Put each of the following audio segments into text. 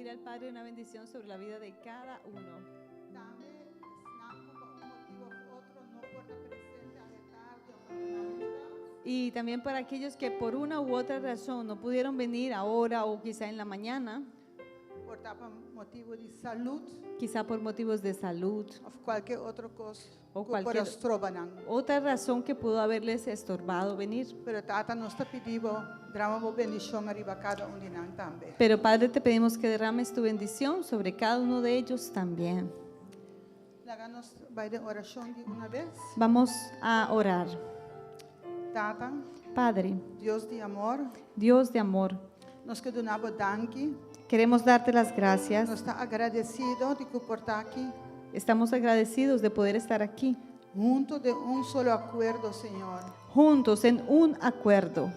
pedirle al Padre una bendición sobre la vida de cada uno. Dame snack por un motivo u otro, no por la presencia de tarde o mañana. Y también para aquellos que por una u otra razón no pudieron venir ahora o quizá en la mañana, Por motivo de salud quizá por motivos de salud o qualquer outra coisa O que qualquer- por trobanang. otra razón que pudo haberles estorbado venir. Pero tata nos está pidiendo drama bendición arriba a cada um de nós também. Pero Padre, te pedimos que derrames tu bendición sobre cada uno de ellos también. Háganos vai de oração de uma vez. Vamos a orar. Tata, Padre, Deus de amor, Dios de amor, nós que donamos danke, queremos darte las nós gracias. está agradecido de que por estar aqui Estamos agradecidos de poder estar aquí, junto de solo acordo, Senhor. juntos en un acuerdo.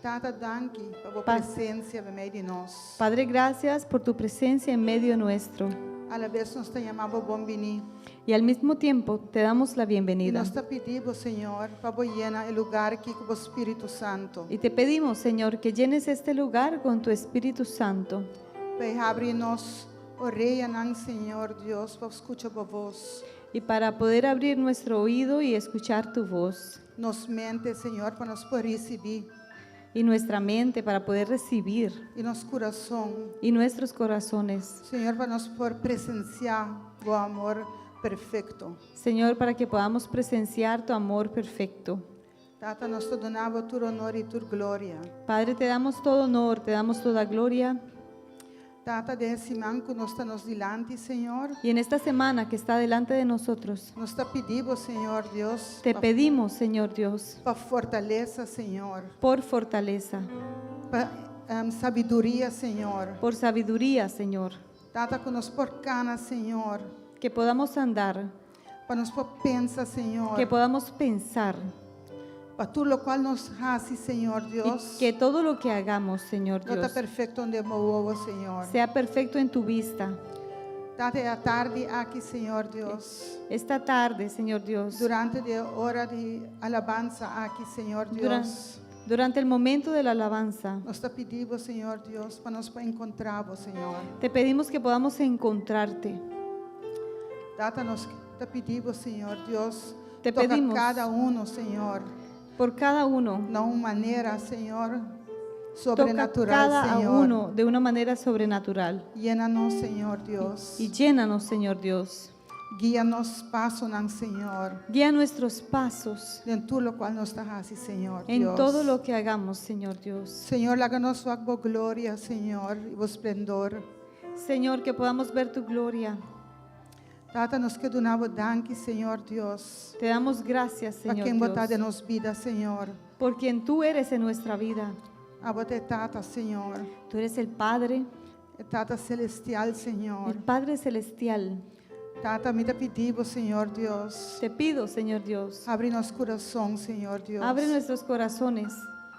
Tata, danke por Pa- presença no meio de nós. Padre, gracias por tu presencia en medio nuestro. A la vez nos te llamamos bom venir. Y al mismo tiempo te damos la E bienvenida. nós te pedimos, Senhor, para llenar o lugar aqui com o Espírito Santo. Y te pedimos, Señor, que llenes este lugar con tu Espíritu Santo. Para abrir-nos orelha, Senhor Deus, para escutar a voz. Y para poder abrir nuestro oído y escuchar tu voz. Nos mente, Senhor, para nós poder receber. Y nuestra mente para poder recibir. E nosso coração, Y nuestros corazones. Senhor, para nós poder presenciar o amor perfeito. Señor, para que podamos presenciar tu amor perfecto. Tata, nós te donamos tu honor e tu glória. Padre, te damos todo honor, te damos toda gloria. Tata, desse manco nós estamos dilante, Senhor. Y en esta semana que está delante de nosotros, Nós te pedimos, Senhor Deus, te pedimos, Señor Dios, para fortaleza, Senhor. por fortaleza, Para sabedoria, Senhor. por sabiduría, Señor, Tata, que nos por cana, Senhor. que podamos andar, Para nos por pensa, Senhor. que podamos pensar Para tudo o qual nos hace, Senhor y Deus. que todo lo que hagamos, Señor Não está Dios, perfeito onde movo, Senhor. sea perfecto en tu vista. Tata, é a tarde aqui, Senhor Deus. Esta tarde, Señor Dios, Durante a hora de alabança aqui, Senhor Deus. durante el momento de la alabanza, Nós te pedimos, Senhor Deus, para nos encontrarmos, Senhor. te pedimos que podamos encontrarte. Tata, nós te pedimos, Senhor Deus, Te toca pedimos. cada Senhor, Por cada uno, de uma maneira, Senhor, toca sobrenatural, cada Senhor. uno de una manera sobrenatural. Llena-nos, Senhor Deus. Y llénanos, Señor Dios. Guia-nos, passo-nos, Senhor, Guía nuestros pasos em tudo o qual nos hace, Senhor en Deus. todo lo que hagamos, Señor Dios. Senhor, láganos sua glória, Senhor, e o esplendor. Señor, que podamos ver tu gloria. Tata, nos que donamos danke, Senhor Deus, Te damos gracias, para Señor quem botar de Dios, nos vida, Senhor. por quien tú eres en nuestra vida. Abote, Tata, Senhor, Tú eres el Padre, Tata celestial, Senhor. el Padre celestial. Tata, me te pedimos, Senhor Deus, Te pido, Señor Dios, abre nosso coração, Senhor Deus, abre nuestros corazones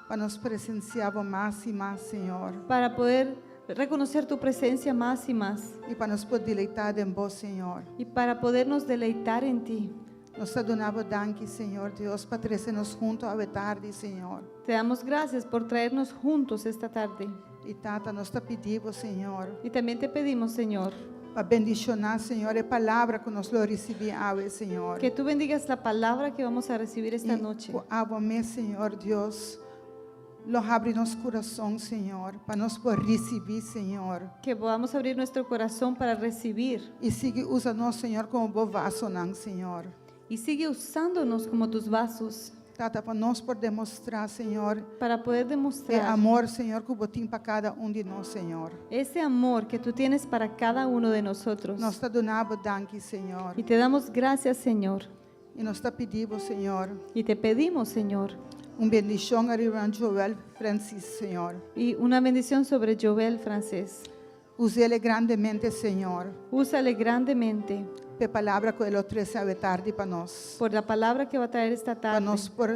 para nos presenciarmos mais e mais, Senhor, para poder reconocer tu presencia más y más e para nos poder deleitar em vós, Senhor. y para podernos deleitar en ti. Nós te donamos danke, Senhor Deus, para trazer-nos junto à tarde, Senhor. Te damos gracias por traernos juntos esta tarde. E Tata, nós te pedimos, Senhor, Y también te pedimos, Señor, para bendicionar, Senhor, a palavra que nós lo recebemos, Senhor. que tú bendigas la palabra que vamos a recibir esta E noche. ábrame, Senhor Deus, lo abre nosso coração, Senhor, para nós poder receber, Senhor. Que podamos abrir nuestro corazón para recibir. E siga usa-nos, Senhor, como bom vaso, Senhor. Y sigue usándonos como tus vasos Tata, para nós poder demonstrar, Senhor, para poder é demostrar amor, Senhor, que o tem para cada de nós, Senhor. ese amor que tú tienes para cada uno de nosotros. Nós te donamos danke, Senhor. Y te damos gracias, Señor. E nós te pedimos, Senhor, Y te pedimos, Señor, bendição ao irmão Joel Francis, Senhor. y una bendición sobre Joel Francés. Use ele grandemente, Senhor, Úsale grandemente pela palavra que ele trouxe à tarde para nós. por la palabra que va a traer esta Para tarde, nós por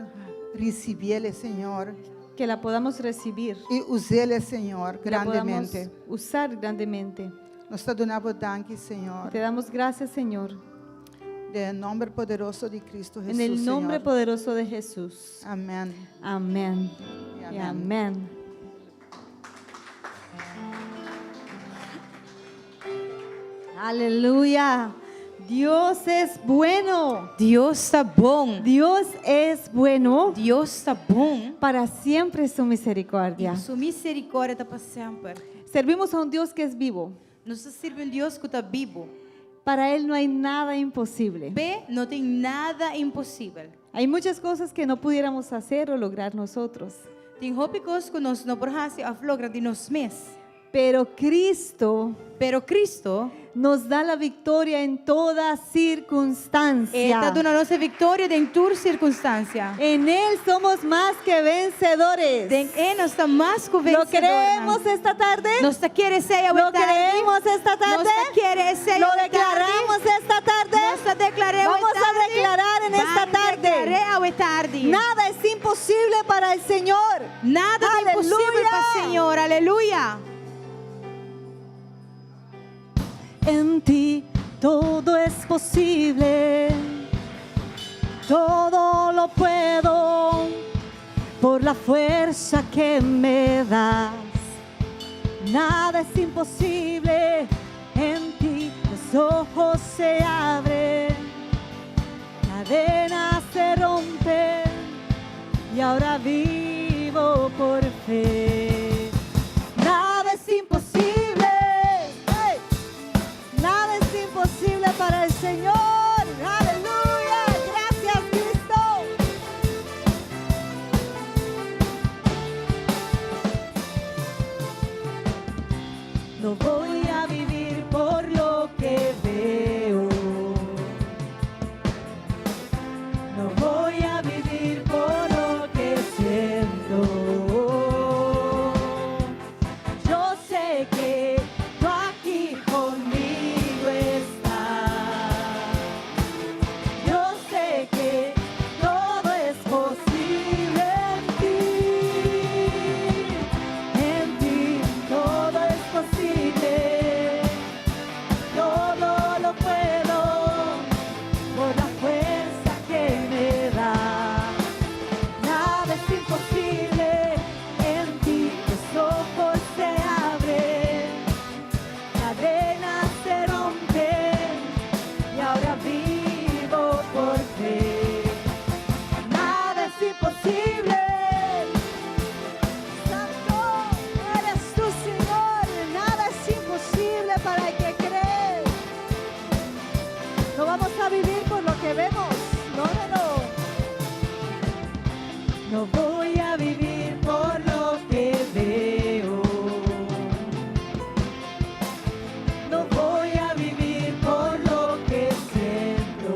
receber, Senhor, que la podamos recibir, e usá-lo, Senhor, que la podamos grandemente. usar grandemente. Nós te donamos danke, Y Senhor, te damos gracias, Señor, em nome poderoso de Cristo Jesus, en el nombre Senhor. poderoso de Jesús. Amém. Amén. Y Y amén. amén. Aleluya. Dios es bueno. Deus está bom. Dios es bueno. Deus está bom. Para siempre su misericordia. E sua misericórdia está para sempre. Servimos a un Dios que es vivo. Nós servimos um Deus que está vivo. Para Él no hay nada imposible. Não tem nada impossível. Hay muchas cosas que no pudiéramos hacer o lograr nosotros. Tem coisas que nós não podemos lograr de nós mesmos. Pero Cristo Pero Cristo nos da la victoria en toda circunstancia. está dando a nossa vitória em toda circunstância. En Él somos más que vencedores. Em nós está mais que ¿Lo vencedor. creemos esta tarde? Nós está querendo ser ¿Lo creemos esta tarde? Nós está querendo ser ¿Lo declaramos esta tarde? Nós está declarando Vamos a declarar en esta tarde. Nada Nada es imposible para el Señor. Nada é Aleluia. impossível para o Senhor. Aleluia. En ti todo es posible, todo lo puedo por la fuerza que me das. Nada es imposible, en ti los ojos se abren, cadenas se rompen y ahora vivo por fe. Nada es imposible. Nada es imposible para el Señor. Aleluya. Gracias, Cristo. No voy a vivir por lo que veo. No voy a vivir por lo que siento. Yo sé que tú aquí conmigo estás. Yo sé que todo es posible en ti. En ti todo es posible. Todo lo puedo por la fuerza que me da. Nada es imposible, en ti los ojos se abren, cadenas se rompen y ahora vivo por fe. Nada es imposible. Santo, eres tú, Señor. Nada es imposible para el que cree. No vamos a vivir por lo que vemos. No, no, no. No voy a vivir por lo que veo. No voy a vivir por lo que siento.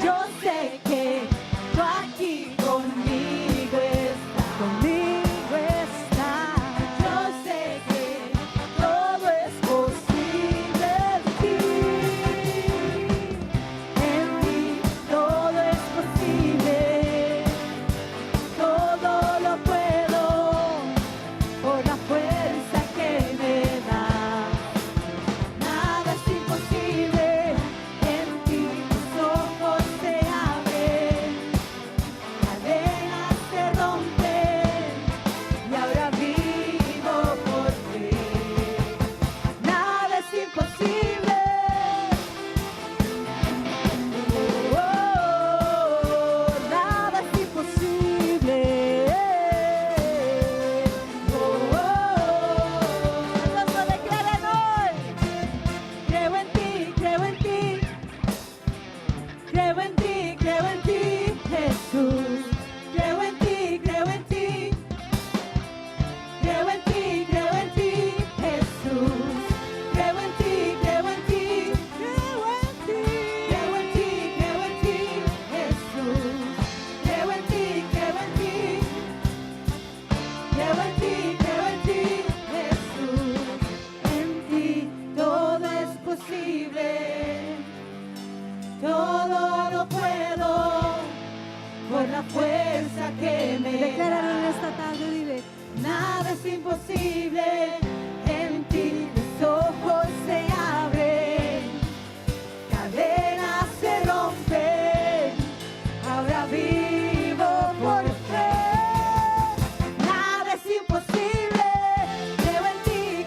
Yo sé que tú aquí conmigo estás. Conmigo estás. Yo sé que todo es posible en ti. En ti todo es posible. Todo lo puedo por la fuerza que me da. Nada es imposible, en ti tus ojos se abren, cadenas se rompen y ahora vivo por ti. Nada es imposible. Nada es imposible. Nos lo declaran hoy. Creo en ti, creo en ti. Creo en ti, creo en ti, Jesús. Creo en ti, creo en ti. Creo en ti, creo en ti, Jesús. Creo en ti, creo en ti. Creo en ti. Creo en ti, creo en ti, Jesús. Creo en ti, creo en ti. Creo en ti, creo en ti, Jesús. En ti todo es posible. Todo lo puedo por la fuerza que me da. Decláralo en esta tarde, dile. Nada es imposible, en ti los ojos se abren, cadenas se rompen, ahora vivo por fe. Nada es imposible, creo en ti,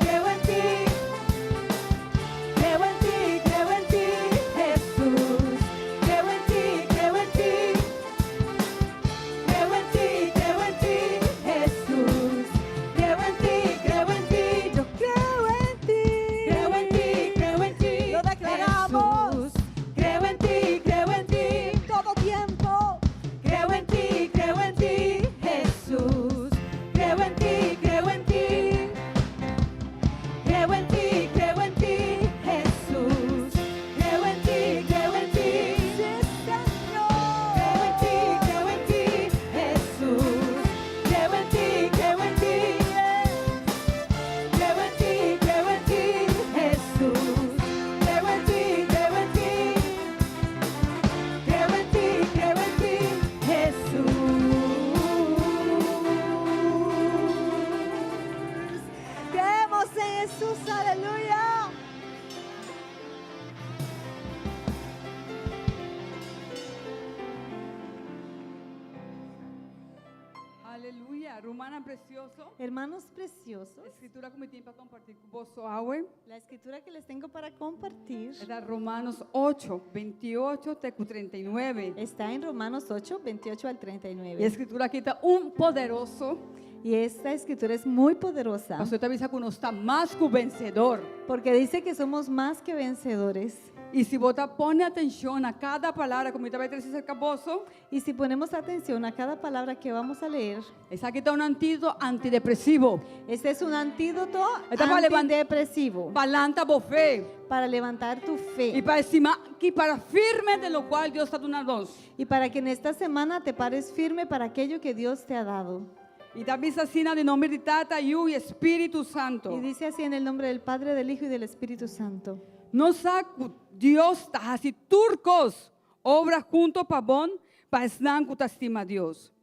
hermana precioso, Hermanos preciosos, escritura que me tiene para compartir con vos hoy la escritura que les tengo para compartir es de Romanos 8, 28, 39. está en Romanos 8, 28 al Y 39. escritura aquí está un poderoso. Y esta escritura es muy poderosa Pastor te avisa que uno está más que vencedor. porque dice que somos más que vencedores. Y si vos te pones atención a cada palabra, como te va a decir cerca vos, Y si ponemos atención a cada palabra que vamos a leer, es aquí está un antídoto antidepresivo. este es un antídoto Esta para antidepresivo Balanta fe. para levantar tu Y fe para encima, y para firme de lo cual Dios está donando. y para que en esta semana te pares firme para aquello que Dios te ha dado. Y también asesina de nombre de Tata, Yu y Espíritu Santo. Y dice así en el nombre del Padre, del Hijo y del Espíritu Santo. No saco Dios está así turcos. Obra junto pavón, para esnanco te estima Dios.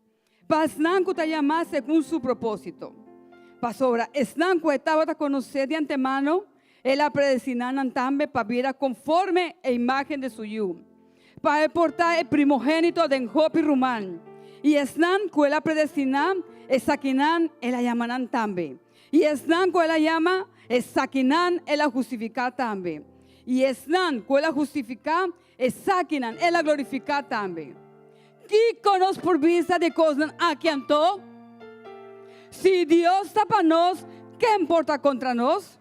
Para esnanco te llama según su propósito. Para sobra, esnanco estaba a conocer de antemano, él a predestinar también para vida conforme a imagen de su yu. Para portar el primogénito de Enjop y Rumán. Y esnanco él a predestinar, esaquinan, él a llamarán también. Y esnanco él a llama, esaquinan, él a justificar también. Y esnan, él a justificar, esaquinan, él a glorificar también. ¿Qué conoce por vista de cosas aquí anto? Si Dios está para nos, ¿qué importa contra nos?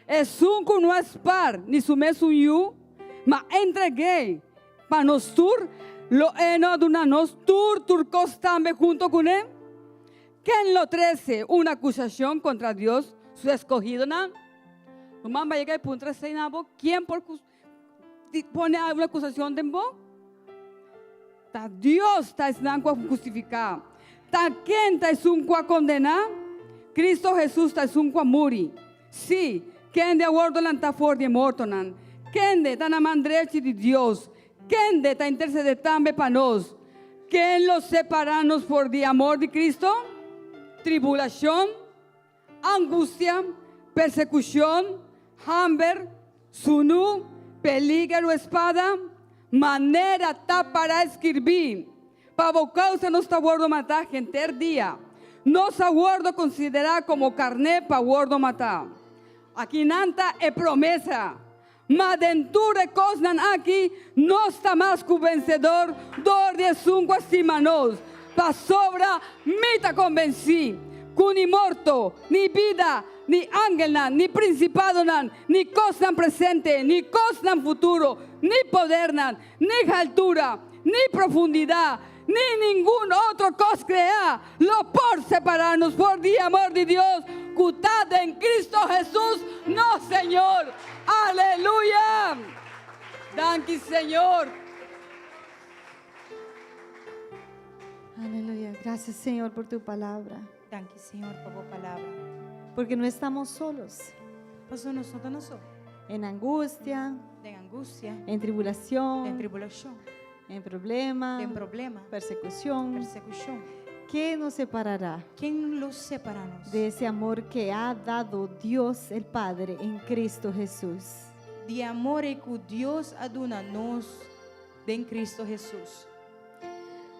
Es un que no es par, ni su mes un yu, ma entregué para nos tur, lo eno de una nos turcos también junto con él. ¿Quién lo trece una acusación contra Dios, su escogido? ¿No? No man va a llegar al punto 13 nabo. ¿Quién pone una acusación de vos? Ta Dios está esnanco a justificar. Ta quien está es un a condenar. Cristo Jesús está es un a muri. Sí, quien de acuerdo lanta for de mortonan. Quien de tan amandrechi de Dios. Quien de ta intercede también para nos. ¿Quién los separanos por de amor de Cristo? Tribulación, angustia, persecución, hambre, sunu, peligro, espada, manera ta para escribir. Para causa no está guardo matar gente día. No está guardo considerar como carne para guardo matar. Aquí nanta es promesa. Mas denture cosnan aquí no está más que vencedor. Dor de sunco estimanos. Pa sobra mita convencí. Que ni morto, ni vida, ni ángel, ni principado, ni cosa presente, ni cosa futuro, ni poder, ni altura, ni profundidad, ni ningún otro cosa crea, lo por separarnos por el amor de Dios, cutada en Cristo Jesús, no Señor. Aleluya. Danke Señor. Aleluya. Gracias, Señor, por tu palabra. Danke, Señor, por tu palabra. Porque no estamos solos Pastor, nosotros no somos en angustia, de angustia, en tribulación, de tribulación, en problema, de problema, persecución. persecución. ¿Qué nos separará ¿Quién los separanos de ese amor que ha dado Dios el Padre en Cristo Jesús? de amor que Dios aduna nos en Cristo Jesús?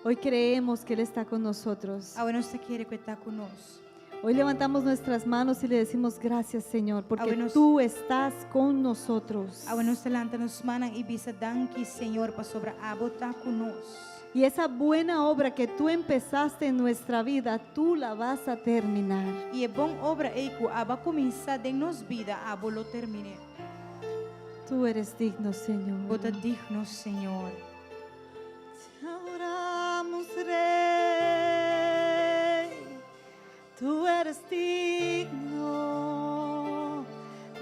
Hoy creemos que Él está con nosotros. Ahora usted quiere que está con nosotros. Hoy levantamos nuestras manos y le decimos gracias, Señor, porque Ahora tú estás con nosotros. Ahora nos levanta nos manos y dice danke Señor para sobre abota con nosotros. Y esa buena obra que tú empezaste en nuestra vida, tú la vas a terminar. E é bom obra que vai começar de nos vida a lo termine. Tú eres digno, Señor. Bota digno, Senhor. Te adoramos, Rey. Tú eres digno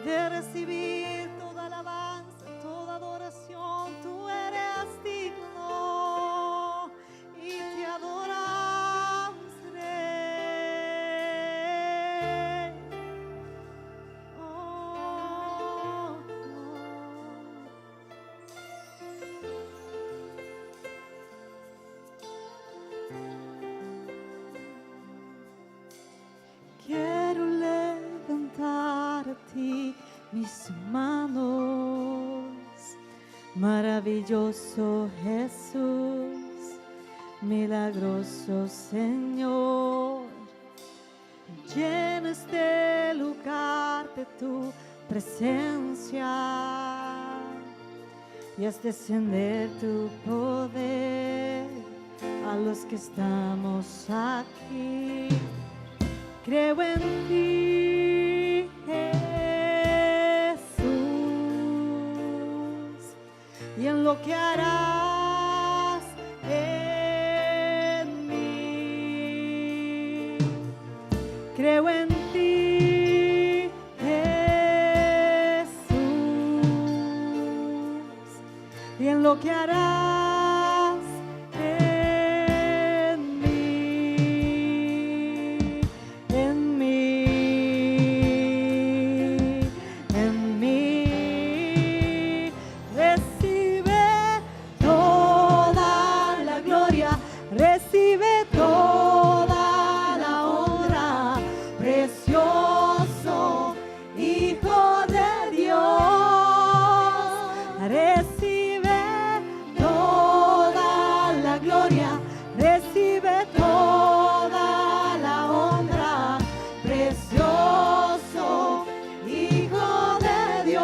de recibir toda alabanza, toda adoración. Tú eres digno y te adoramos, Rey. Oh, oh. Quiero levantar a ti mis manos, maravilloso Jesús, milagroso Señor. Llena este lugar de tu presencia y haz descender tu poder a los que estamos aquí. Creo en ti, Jesús, y en lo que harás en mí. Creo en ti, Jesús, y en lo que harás en mí, en mí, en mí. Recibe toda la gloria, recibe toda la honra, precioso Hijo de Dios. Recibe toda la gloria, recibe toda la honra, precioso Hijo de Dios,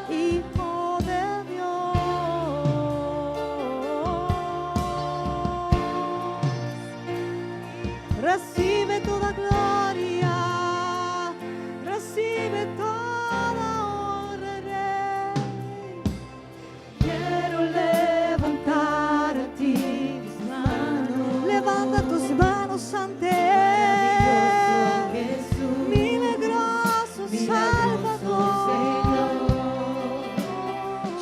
Hijo de Dios. Recibe toda gloria, recibe toda honra, Rey. Quiero levantar a ti mis manos. Levanta tus manos ante Él, milagroso Salvador.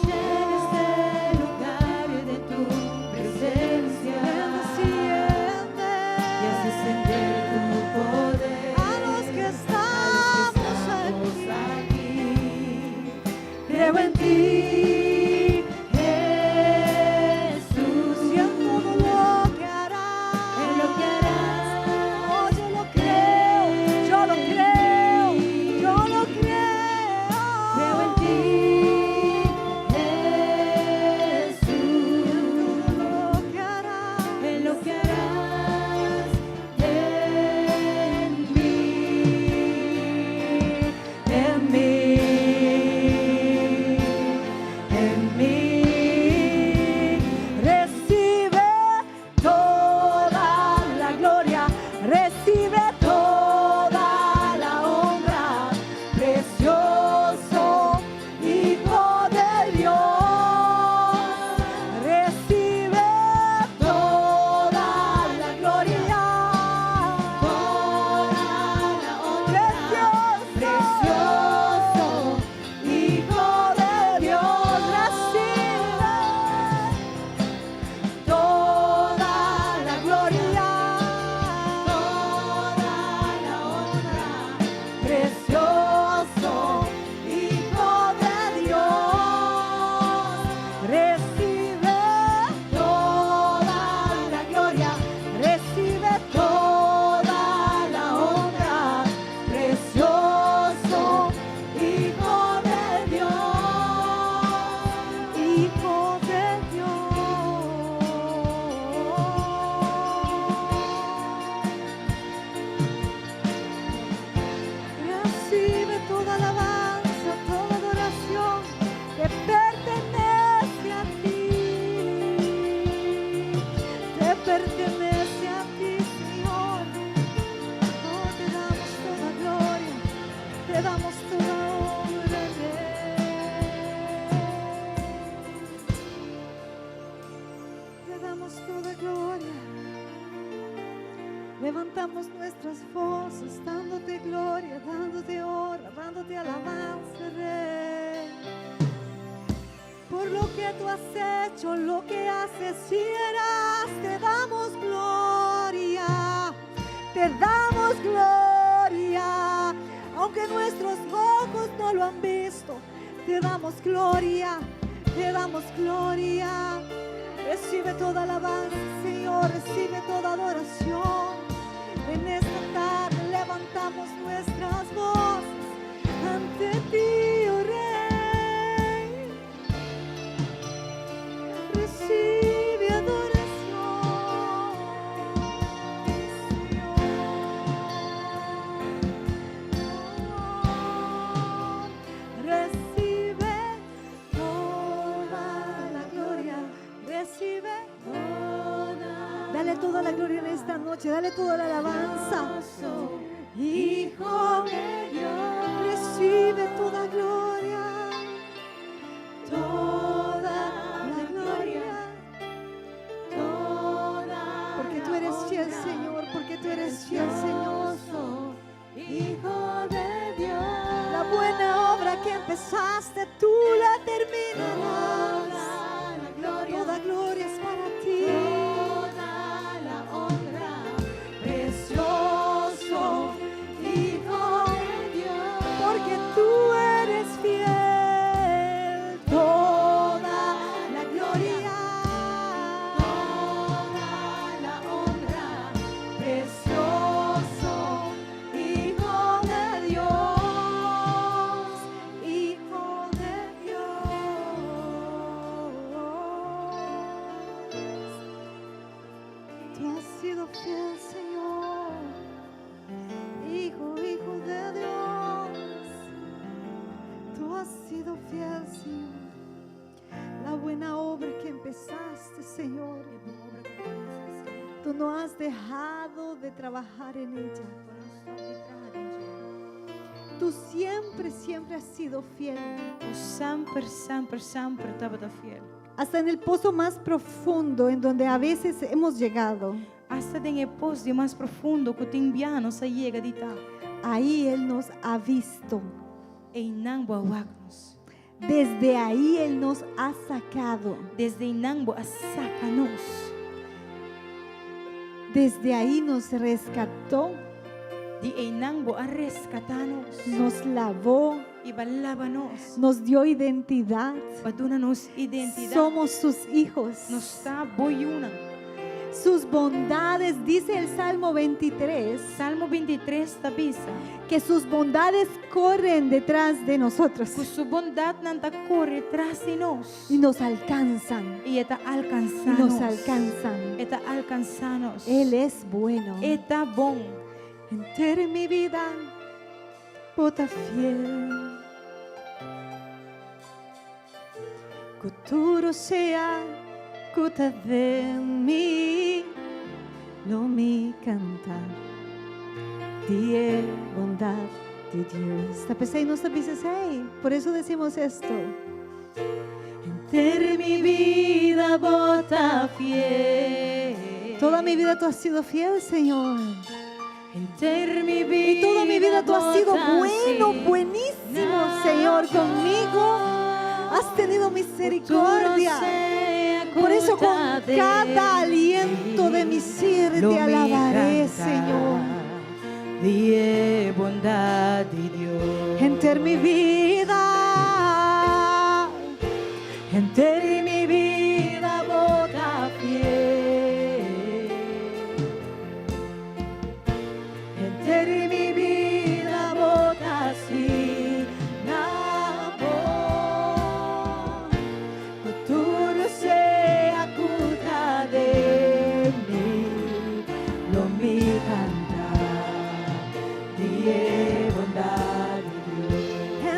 Llena este lugar de tu presencia y haz descender tu poder a los que estamos aquí. Creo en ti, Jesús, y en todo lo que harás. Oh, yo lo creo, yo lo creo, yo lo creo. Creo en ti, Jesús, en todo lo que harás, en lo que harás en mí, en mí. En mí. Recibe toda la gloria, recibe toda la honra, precioso Hijo de Dios. Recibe toda la gloria, toda la honra, precioso Hijo de Dios. Recibe toda la gloria, toda la honra, precioso Hijo de Dios. Recibe toda la gloria, recibe toda la honra, precioso Hijo de Dios, Hijo de Dios. Recibe toda alabanza, toda adoración que pertenece a ti. Te pertenece a ti, Señor. Oh, te damos toda gloria, te damos toda honra, Rey. Te damos toda gloria. Levantamos nuestras voces, dándote gloria, dándote honra, dándote alabanza, Rey. Por lo que tú has hecho, lo que haces y harás, te damos gloria, te damos gloria. Aunque nuestros ojos no lo han visto, te damos gloria, te damos gloria. Recibe toda alabanza, Señor, recibe toda adoración. En esta tarde levantamos nuestras voces ante ti, oh Rey. Recibe adoración, Señor. toda la gloria en esta noche. Dale toda la alabanza. Hijo de Dios, Recibe toda gloria. toda la gloria, toda Porque tú eres fiel, Señor. Porque tú eres fiel, Señor. Hijo de Dios, La buena obra que empezaste, tú la terminarás. la gloria, Toda gloria es para ti. toda la honra, precioso Hijo de Dios, Porque tú eres fiel. Toda la gloria. toda la honra, precioso Hijo de Dios, Hijo de Dios. Tú has sido fiel, Señor. Hijo de Dios. Tú has sido fiel, Señor. La buena obra que empezaste, Señor. Tú no has dejado de trabajar en ella. Tú siempre, siempre has sido fiel. Du sempre, sempre, sempre har varit fiel. Hasta en el pozo más profundo en donde a veces hemos llegado. Hasta den posto mais profundo que tem piano sa llega di ta. Ahí Él nos ha visto. E inang buawagnos. Desde ahí Él nos ha sacado. Desde inang bu asakanos. Desde ahí nos rescató, Di inang bu rescatanos. nos lavó, Ibalabanos. nos dio identidad. Padunanos identidad. Somos sus hijos. Nos está boyunan. Sus bondades, dice el Salmo 23, Salmo 23 tabisa. que sus bondades corren detrás de nosotros Que su bondad nanta corre tras de nos. y nos alcanzan. Y eta Y alcanzanos. nos alcanzan. Eta alcanzanos. Él es bueno. Eta bon. Entera en mi vida, bota fiel. Futuro sea cuta de mí, lo mi canta, die bondad de Dios. Tapesei no tapesei, por eso decimos esto. Entera mi vida bota fiel. Toda mi vida tú has sido fiel, Señor. Entera mi vida. Y toda mi vida tú has sido bota bueno, fiel. buenísimo, Señor, conmigo. Has tenido misericordia. Por eso con cada aliento de mi ser te alabaré, Señor. Die bondad de Dios. Enter mi vida. Enter mi vida bota fiel. Enter mi vida bota sin amor. Futuro sea cuta de mí. Lo mi canta. Die bondad de Dios.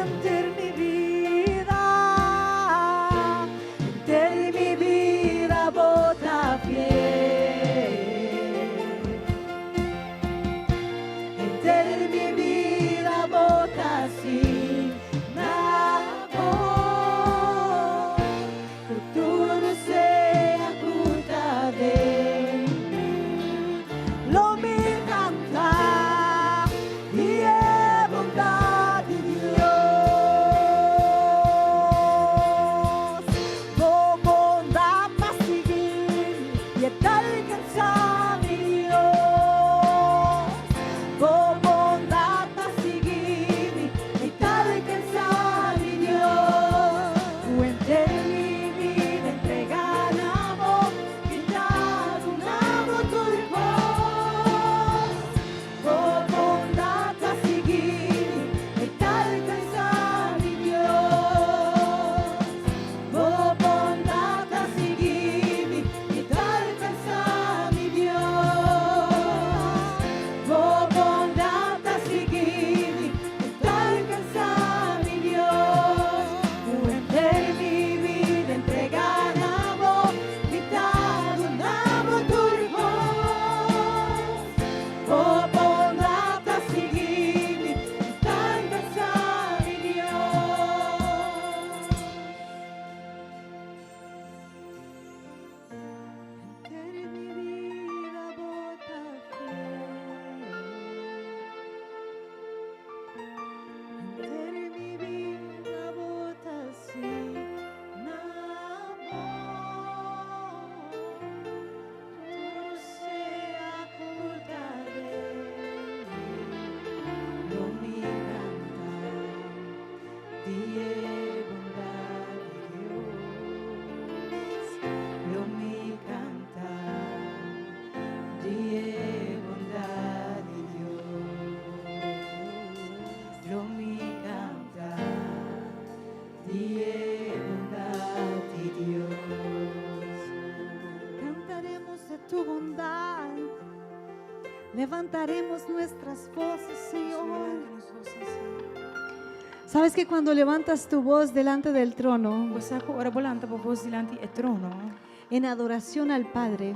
Enter mi vida. y bondad de Dios. Cantaremos de tu bondad. Levantaremos nuestras voces, Señor. Sabes que cuando levantas tu voz delante del trono, Você ora bolanta por voz diante do trono, en adoración al Padre,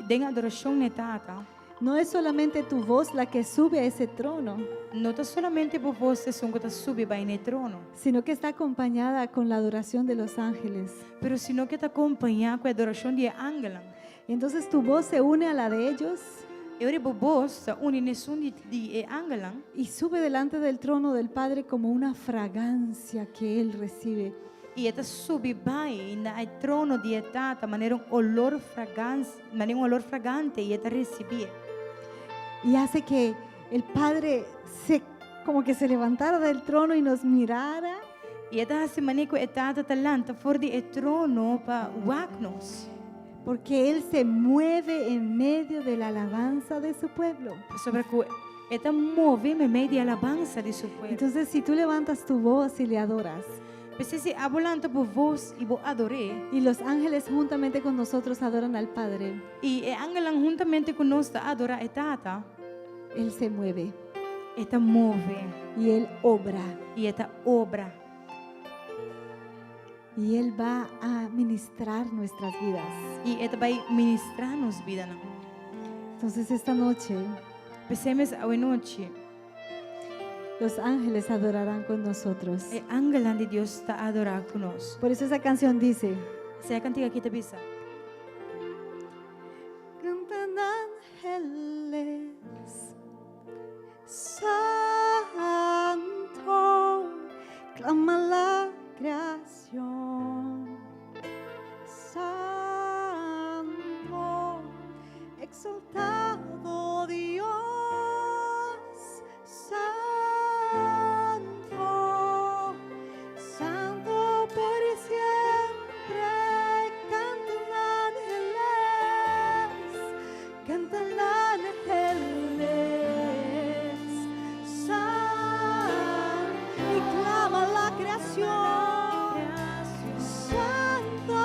den adoração ne tata. no es solamente tu voz la que sube a ese trono, Não tá somente por você som que tá subir vai no trono, sino que está acompañada con la adoración de los ángeles. pero sino que tá acompanhar com a adoração de ángeles. Entonces tu voz se une a la de ellos Eu por voz tá une nessun de ángeles y sube delante del trono del Padre como una fragancia que Él recibe. e esta subir vai no trono de tata, maneira olor fragante e esta receber. Y hace que el Padre como que se levantara del trono y nos mirara. E esta se maneira que tata talanta fora de trono para wagnos. Porque Él se mueve en medio de la alabanza de su pueblo. Sobre que esta move me meio de alabança de seu povo. Entonces, si tú levantas tu voz y le adoras, Você se abolanta por voz e vou adorei. y los ángeles juntamente con nosotros adoran al Padre, E angelan juntamente conosco adora e tata. Él se mueve Esta move y Él obra. e esta obra. Y Él va a ministrar nuestras vidas. E esta vai ministrar nos vida. Entonces, esta noche, Pensemos a noite. los ángeles adorarán con nosotros. E angelan de Deus está a adorar conosco. Por eso esa canción dice: Se a cantiga aqui te bisa. Cantan ángeles, santo, clama la creación, santo, exaltado Dios, santo, santo por siempre, cantan ángeles, cantan ángeles, santo, y clama la creación, santo,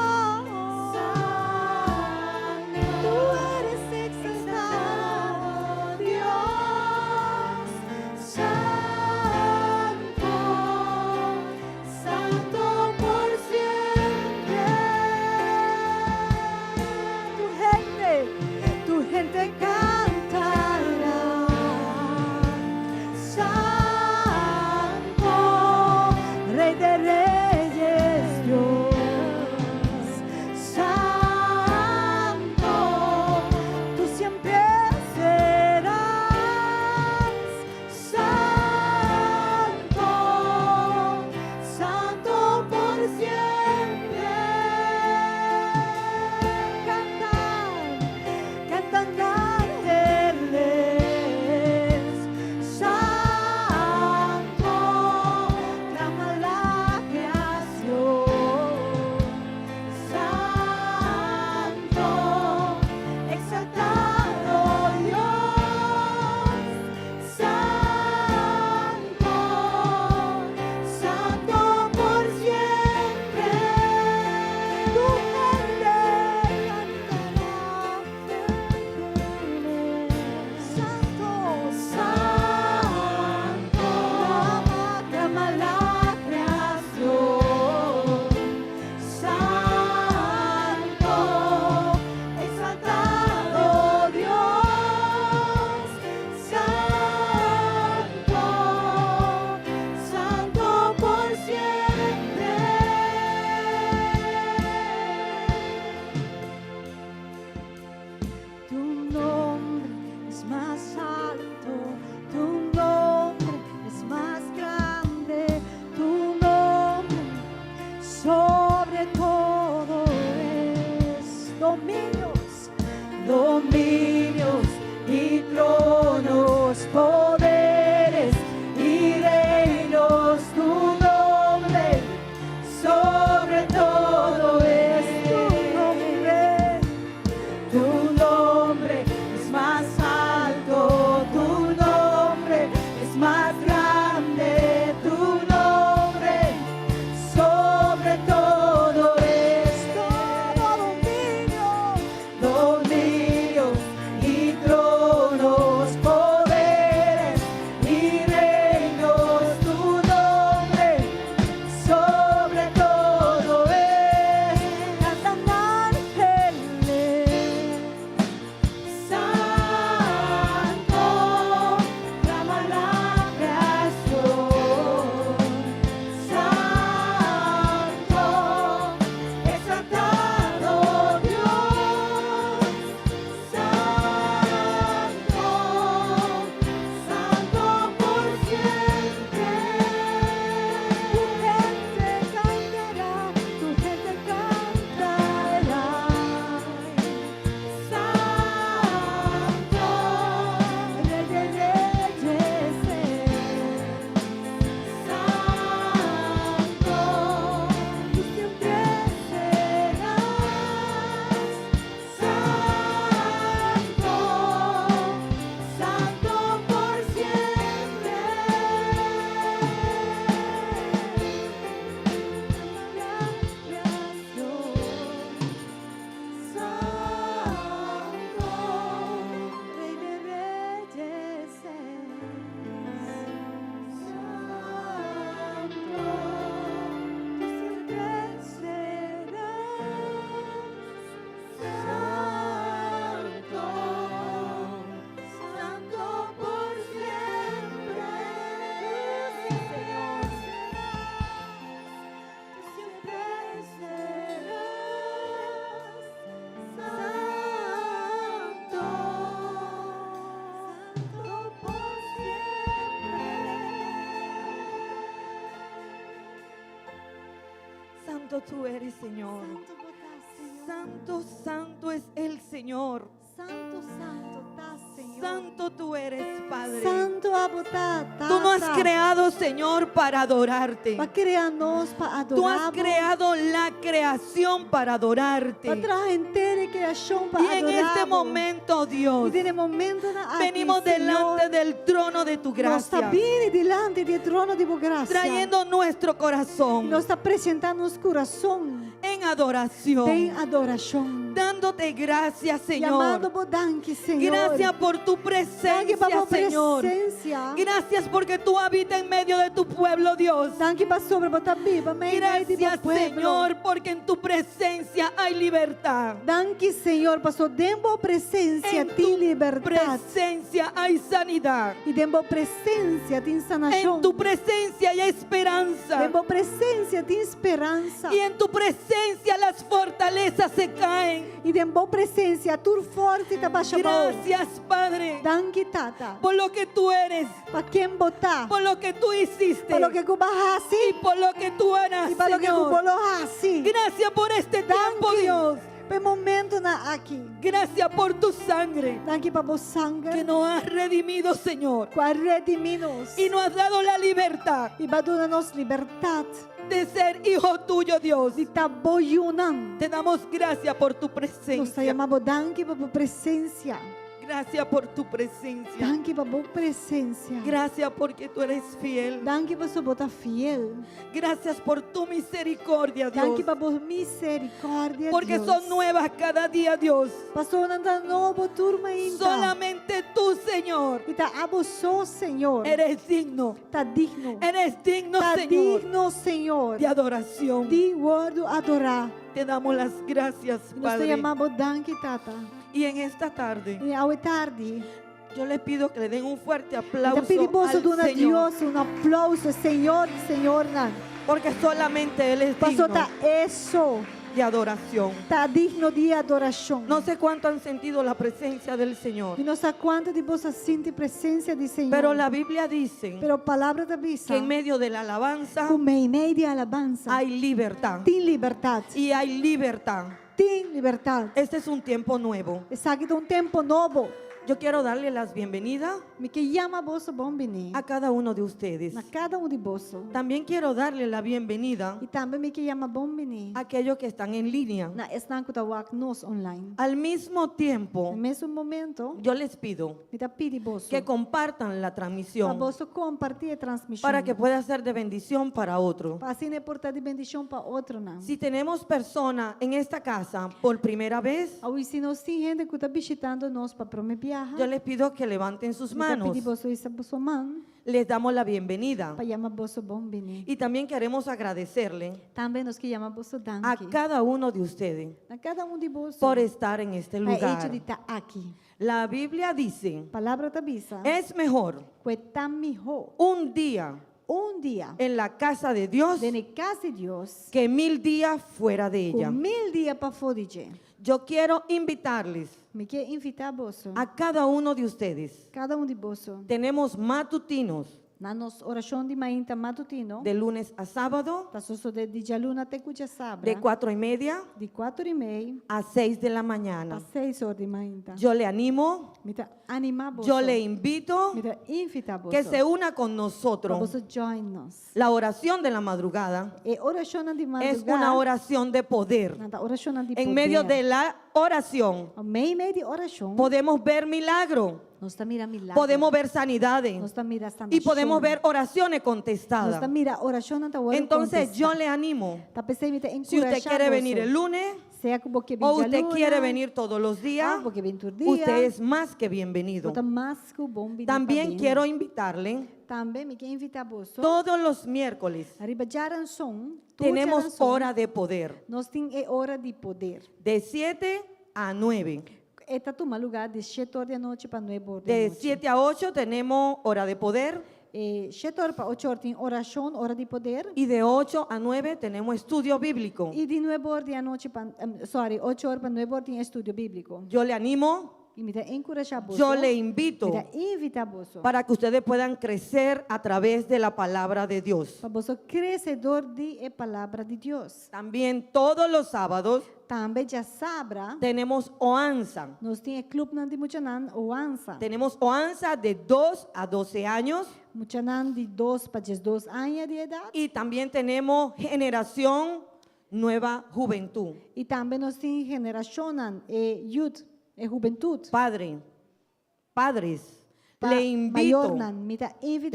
tú eres exaltado, Dios, santo, santo por siempre. Tu gente cantará, santo, Rey de Reyes, Dios, santo, tú siempre serás, santo, santo por siempre. Cantan ángeles, santo, clama la creación, santo, exaltado Dios, santo, santo por siempre. Tu gente santo, santo, clama la creación, santo, exaltado Dios, santo, santo por siempre. Tu nombre es más alto, tu nombre es más grande, tu nombre sobre todo es dominios y tronos, poderes y reinos, tu nombre sobre todo es tu nombre es más alto, tu nombre es más grande, tu nombre sobre Santo tú eres, Señor. Santo botás, Señor. Santo, santo es el Señor. Santo, santo estás, Señor. Santo tú eres, Padre. Santo abotá, Tú nos has creado, Señor, para adorarte. para criar-nos, para adorar. Tú has creado la creación para adorarte. para trazer inteira a criação para Y en adorar. este momento, Dios, E nesse momento venimos delante del trono de tu Nós gracia, está vindo delante do trono de tua graça. trayendo nuestro corazón Nós está apresentando nosso coração en adoración, em adoração. dándote gracias, Chamado Señor. Bodanque, Senhor. Gracias por tu Danke para presencia, tua Señor. presença. Gracias porque tú habitas en medio de tu pueblo, Dios. Danke para sobre botar viva, meio de Gracias, pueblo. Señor, porque en tu presencia hay libertad. Danke, Senhor, passou dentro presença En tem tu liberdade. presencia hay sanidad. E dentro presença tem En sanação. tu presencia hay esperanza. Dentro presença tem esperança. Y en tu presencia las fortalezas se caen. E dentro presença a tua força está baixa. Gracias, Padre, Danke, Tata. por lo que tú eres, Para quem botar. por lo que tú hiciste Para lo que kubahasi. y por lo que tú harás, E para lo que Señor. kubolohasi. Gracias por este tiempo, Danke. Dios. Para momento na aqui. Gracias por tu sangre Danke para o que sangue. nos has redimido, Señor. Com a rediminos. Y nos has dado la libertad E para dar-nos liberdade. de ser hijo tuyo, Dios. De estar boiunando. Te damos gracias por tu Nós presencia. chamamos danke para a presença. Gracias por tu presencia. Danke para a presença. Gracias porque tú eres fiel. Danke para você botar fiel. Gracias por tu misericordia, Dios. Danke para a misericórdia. Porque Deus. son nuevas cada día, Dios. Passou nada novo turma ainda. Solamente tú, Señor, E está abusou, Senhor. eres digno. Está digno. Eres digno, Está Señor, digno, Senhor. de adoración. De word adorar. Te damos las gracias, E nós te Padre. chamamos danke, Tata. Y en esta tarde, E ao tarde. yo les pido que le den un fuerte E aplauso pedimos al do Señor, Deus aplauso, Senhor, Senhor. porque solamente Él es Passou digno tá isso. de adoración. Está digno de adoração. No sé cuánto han sentido la presencia del Señor, E não sei quanto de você sente presença de Senhor. pero la Biblia dice Pero a palavra da bisa. que en medio de la alabanza Com meio de alabança. hay libertad. Tem liberdade. Y hay libertad. Tem liberdade. Este es un tiempo nuevo. Esse aqui é um tempo novo. Yo quiero darle las bienvenidas Me que chama você bom venir. a cada uno de ustedes. Na cada de você. También quiero darle la bienvenida E também me que chama bom venir. a aquellos que están en línea. Na estanco da wak nos online. Al mismo tiempo, No mesmo momento, yo les pido me tá pedi você. que compartan la Para transmisión você compartilhar a transmissão. para que pueda ser de bendición para otro. Para assim portar de bendição para outro não. Si tenemos personas en esta casa por primera vez, Ao se nós tem gente que está visitando nós para primeira viagem. yo les pido que levanten sus manos. Pedi você essa pessoa man. Les damos la bienvenida. Para chamar você bom venir. Y también queremos agradecerle Também nós que chama você a danke. cada uno de ustedes Na cada de você. por estar en este Para hecho lugar. de estar aqui. La Biblia dice, Palavra da bisa. es mejor Que está melhor un día dia en la casa de Dios de na casa de Deus. que 1000 días fuera de Com ella. 1000 dias para fora de. Yo quiero invitarles Me quer invitar você. a cada uno de ustedes. Cada de você. Tenemos matutinos Na nossa oração de manhã matutino. de lunes a sábado, Tá só de jaluna até cuja sabra. de 4:30 De 4:30 a 6 de la a mañana. 6 horas de manhã. Yo le animo, Me tá animar você. yo le invito Me tá invitar você. que se una con Para nosotros. você join nos. La oración de la madrugada E oração de madrugada. es una oración de poder. Na oração de En medio de la oración Ao meio de oração. podemos ver milagro, Nós está mira milagre. podemos ver sanidades Nós está mira y podemos ver oraciones Nós contestadas. está mira oração na tua Entonces yo le animo, Tá pensando me si usted quiere venir el lunes sea como que o usted quiere venir todos los días, porque vem todo dia. usted es más que bienvenido. Bota mais que o bom venir También para quiero invitarle, Também me quer invitar você. todos los miércoles Arriba jaran som. tenemos hora de poder, Nós tem hora de poder. de 7 a 9. Esta toma lugar de 7 horas da noite para 9 horas da De noite. 7 a 8 tenemos hora de poder 7 horas para 8 horas tem oração, hora de poder. y de 8 a 9 tenemos estudio bíblico. E de 9 horas da noite para, 8 horas para 9 horas tem estudo bíblico. Yo le animo E me encorajar você. yo le invito Me invitar você. para que ustedes puedan crecer a través de la palabra de Dios. Para você crescedor de a palavra de Deus. También todos los sábados Também já sabra. tenemos OANSA. Nós temos clube nan de Muchanan ou ANSA. Tenemos OANSA de 2 a 12 años Muchanan de 2 para 12 anos de idade. y también tenemos Generación Nueva Juventud. E também nós temos geração youth, juventude. Padres, le invito,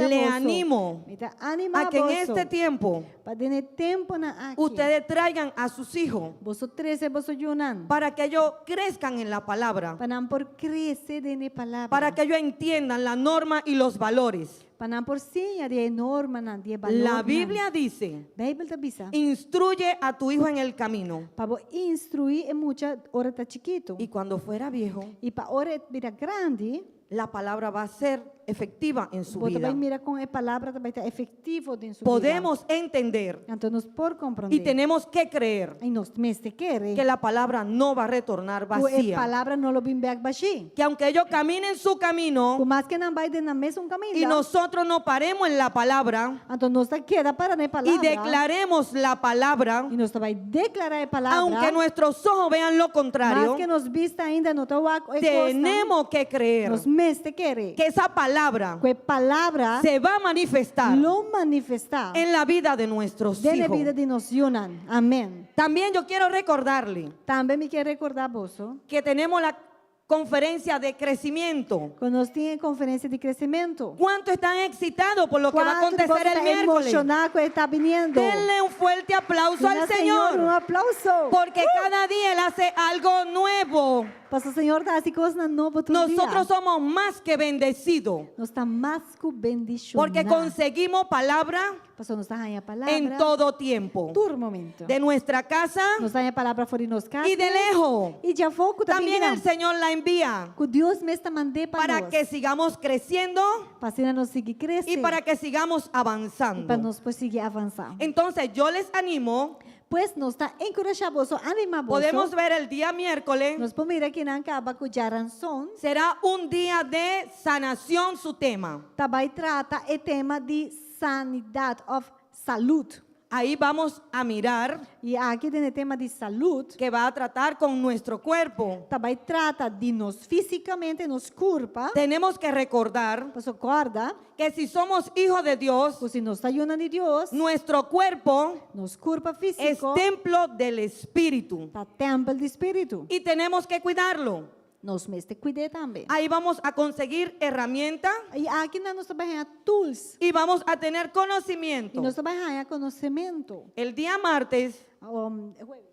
le animo a que en este tiempo ustedes traigan a sus hijos para que ellos crezcan en la palabra, para que ellos entiendan la norma y los valores. La Biblia dice, instruye a tu hijo en el camino para instruir é muita hora tá chiquito y cuando fuera viejo, e para hora vira grande la palabra va a ser efectiva en su você vida. vai mirar com a palavra vai estar efetivo dentro sua Podemos entender vida. Então nós por compreender y tenemos que creer e nós mestre querer que la palabra no va a retornar a vacía. palavra não lo bem baixi. Que aunque ellos caminen su Por camino mais que não vai de na mesmo caminho. y nosotros nos paremos en la palabra Então nós tá queda para na palavra. y declaremos la palabra, E nós vai declarar a palavra. aunque nuestros ojos vean lo contrario, Mas que nos vista ainda no teu tenemos que creer Nos mestre querer. que esa palabra Que a palavra se va a manifestar lo manifestar en la vida de nuestros de la hijos. vida de nós Yunan. Amém. También yo quiero recordarle Também me quer recordar você. que tenemos la conferencia de crecimiento. Quando nós tínhamos conferência de crescimento. ¿Cuántos están excitados por lo que va a Quanto acontecer el miércoles? emocionado que está vindo. Denle un fuerte aplauso al Senhor, Señor, aplauso. porque cada día Él hace algo nuevo. Para o Senhor dar assim coisas novas todo Nosotros dia. somos más que bendecidos, Nós estamos mais que bendicionados. porque conseguimos palabra Pastor, nós estamos a palavra. en todo tiempo, Todo momento. de nuestra casa Nós estamos a palavra fora de nós casa. y de lejos. E de foco também. También el Señor la envía Que Deus me está mandando para para nós. que sigamos creciendo Para nós seguir crescendo. y para que sigamos Para avanzando. nós seguir avançar. Entonces yo les animo, Pues nos está encorajando, animamos. podemos ver el día miércoles, Nós podemos ir aqui na acaba com Jaranson. será un día de sanación su tema. Também trata o tema de sanidade, of saúde. Ahí vamos a mirar E aqui tem o tema de saúde. que va a tratar con nuestro cuerpo. Também trata de nós fisicamente, nos corpo. Tenemos que recordar Você acorda? que si somos hijos de Dios, Se nós está ayunando de Deus, nuestro cuerpo nos corpo es físico templo del Espíritu está templo de espírito. y tenemos que cuidarlo. Nós mesmo cuidar também. Ahí vamos a conseguir herramientas E aqui nós também tools. y vamos a tener E conocimiento. nós também conhecimento. El día martes, Jueves.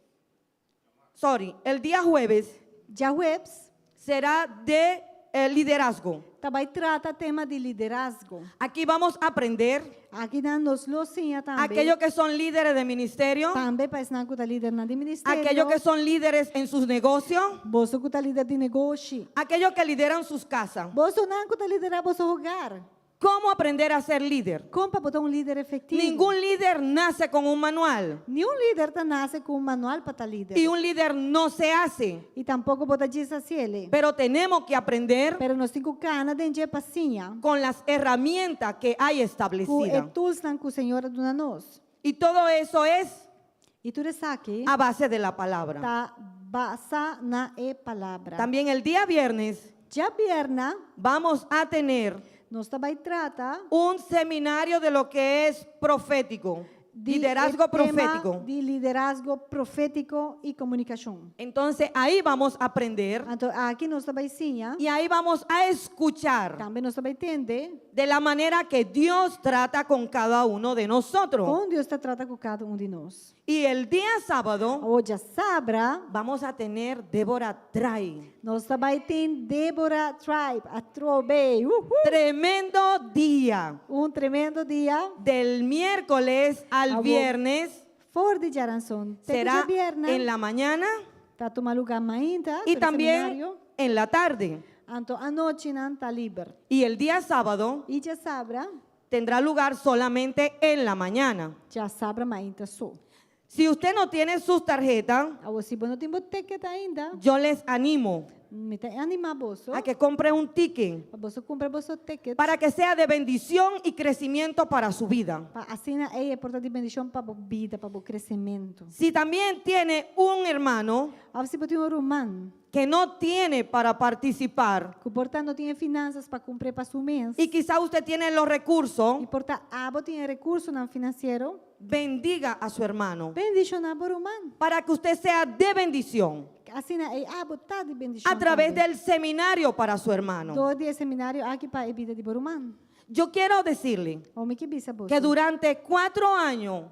el día jueves Já webs será de liderazgo. também trata tema de liderazgo. Aquí vamos a aprender Aqui nós locinha também. aquellos que son líderes de ministerio, Também para ensinar que está líder na de ministério. aquellos que son líderes en sus negocios, Você que está líder de negócio. aquellos que lideran sus casas. Você não que está liderar você hogar. ¿Cómo aprender a ser líder? Como para botar líder efetivo? Ningún líder nace con un manual Nenhum líder tá nasce com manual para estar líder. y un líder no se hace, E tampouco botar disso assim ele. pero tenemos que aprender Pero nós temos que cana de passinha. con las herramientas que hay Com establecidas. tools que o Senhor dá nós. Y todo eso es E tudo isso aqui a base de la palabra. tá basa na palavra. También el día viernes Já vierna vamos a tener nós também trata un seminario de lo que es profético, de liderazgo tema profético. de liderazgo profético e comunicação. Entonces ahí vamos a aprender Então aqui nós também ensinha, y ahí vamos a escuchar também nós também entende de la manera que Dios trata con cada uno de nosotros. como Deus está trata com cada de nós. Y el día sábado Hoje sabra vamos a tener Débora Trai. nós também tem Débora Tribe, a Trobe. Tremendo día. Tremendo dia. Del miércoles al Abo. viernes For de Jaranson. será vierna. en la mañana Tá tomar lugar mainta. y también en la tarde. Então a noite não tá livre. Y el día sábado E já sabra, tendrá lugar solamente en la mañana. já sabra mainta só. Si usted no tiene sus tarjetas, A você não tem ticket ainda. yo les animo Mita anima boso. a que compre un ticket Boso compra boso ticket. para que sea de bendición y crecimiento para su vida. Pa asina é porta de bendição para a vida, para o crescimento. Si también tiene un hermano A você pode um romano que no tiene para participar que porta não tinha finanças para cumprir para seu mês. y quizá usted tiene los recursos, E porta abo tinha recurso não financeiro. bendiga a su hermano Bendição na romano. para que usted sea de bendición Asina é abo tá de bendição. a través também. del seminario para su hermano. Do dia seminário aqui para a vida de romano. Yo quiero decirle O me que bisa boso. que durante 4 años,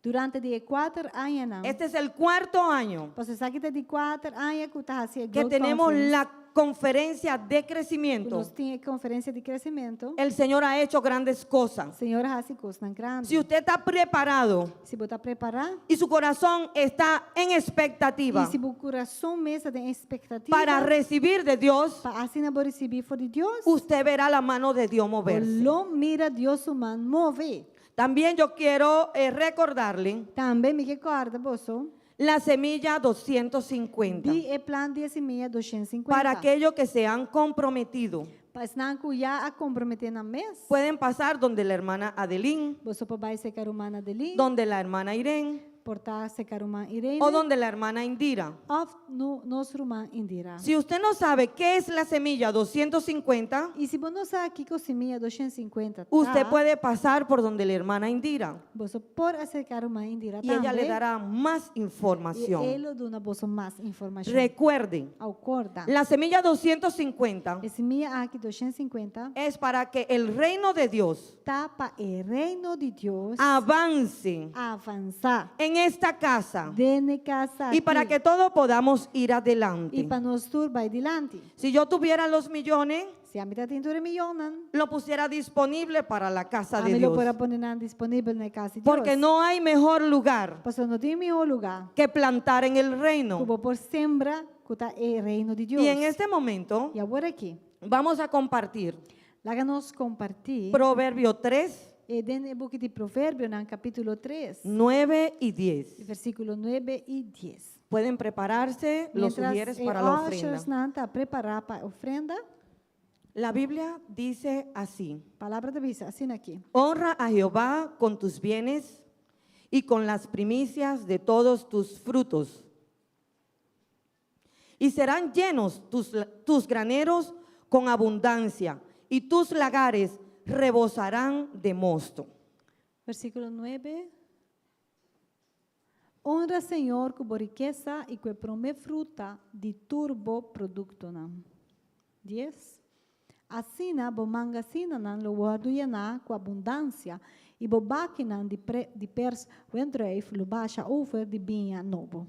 Durante de 4 anos não. este es el 4º año Você sabe que de 4 anos que está assim. que tenemos la conferencia de crecimiento, Nós temos conferência de crescimento. el Señor ha hecho grandes cosas. Senhor hace coisas grandes. Si usted está preparado Se você preparar y su corazón está en expectativa e se o coração mesmo tem expectativa para recibir de Dios, para assim não receber de Deus, usted verá la mano de Dios moverse. lo mira Deus humano mover. También yo quiero recordarle Também me recorda, boso, la semilla 250 de plan 10.250. para aquellos que se han comprometido. Mas não que já a comprometer na mês. Pueden pasar donde la hermana Adeline, Você pode secar humana dele, donde la hermana Irene portar secar humana Irene, o donde la hermana Indira. of no nosso irmã Indira. Si usted no sabe qué es la semilla 250, E se você não sabe que cosimia 250, usted puede pasar por donde la hermana Indira você pode acercar uma Indira y ella le também. dará más E información. ele dá você mais informação. Recuerden, Acorda. la semilla 250 Esse minha aqui 250 es para que el reino de Dios tá para o reino de Deus avance avançar en esta casa dentro de casa y para aqui. que todos podamos ir E adelante. para nós tudo vai adiante. Si yo tuviera los millones, Se a mitad tintura millonan, lo pusiera disponible para la casa a de mí lo Dios. puedo poner disponível na casa de Deus. Porque no hay mejor lugar Porque não tem melhor lugar que plantar en el que reino. vou por sembra que tá o reino de Deus. Y en este momento E agora aqui, vamos a compartir lá nos compartir Proverbio 3, e dentro do book de Provérbio, no capítulo 3, 9 y 10. versículo 9 e 10. Pueden prepararse los sugieres para la ofrenda. não está preparar para a ofrenda, La Biblia dice así: palavra da vida, assim aqui. honra a Jehová con tus bienes y con las primicias de todos tus frutos. Y serán llenos tus graneros con abundancia y tus lagares rebosarán de mosto. Versículo 9. Honra Senhor com riqueza e com prome fruta de turbo produto. 10. Assina bo mangasina nan lo guardo yana com abundância e bo bakinan de pers wendreif lo baixa over de binha novo.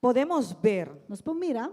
Podemos ver Nós podemos mirar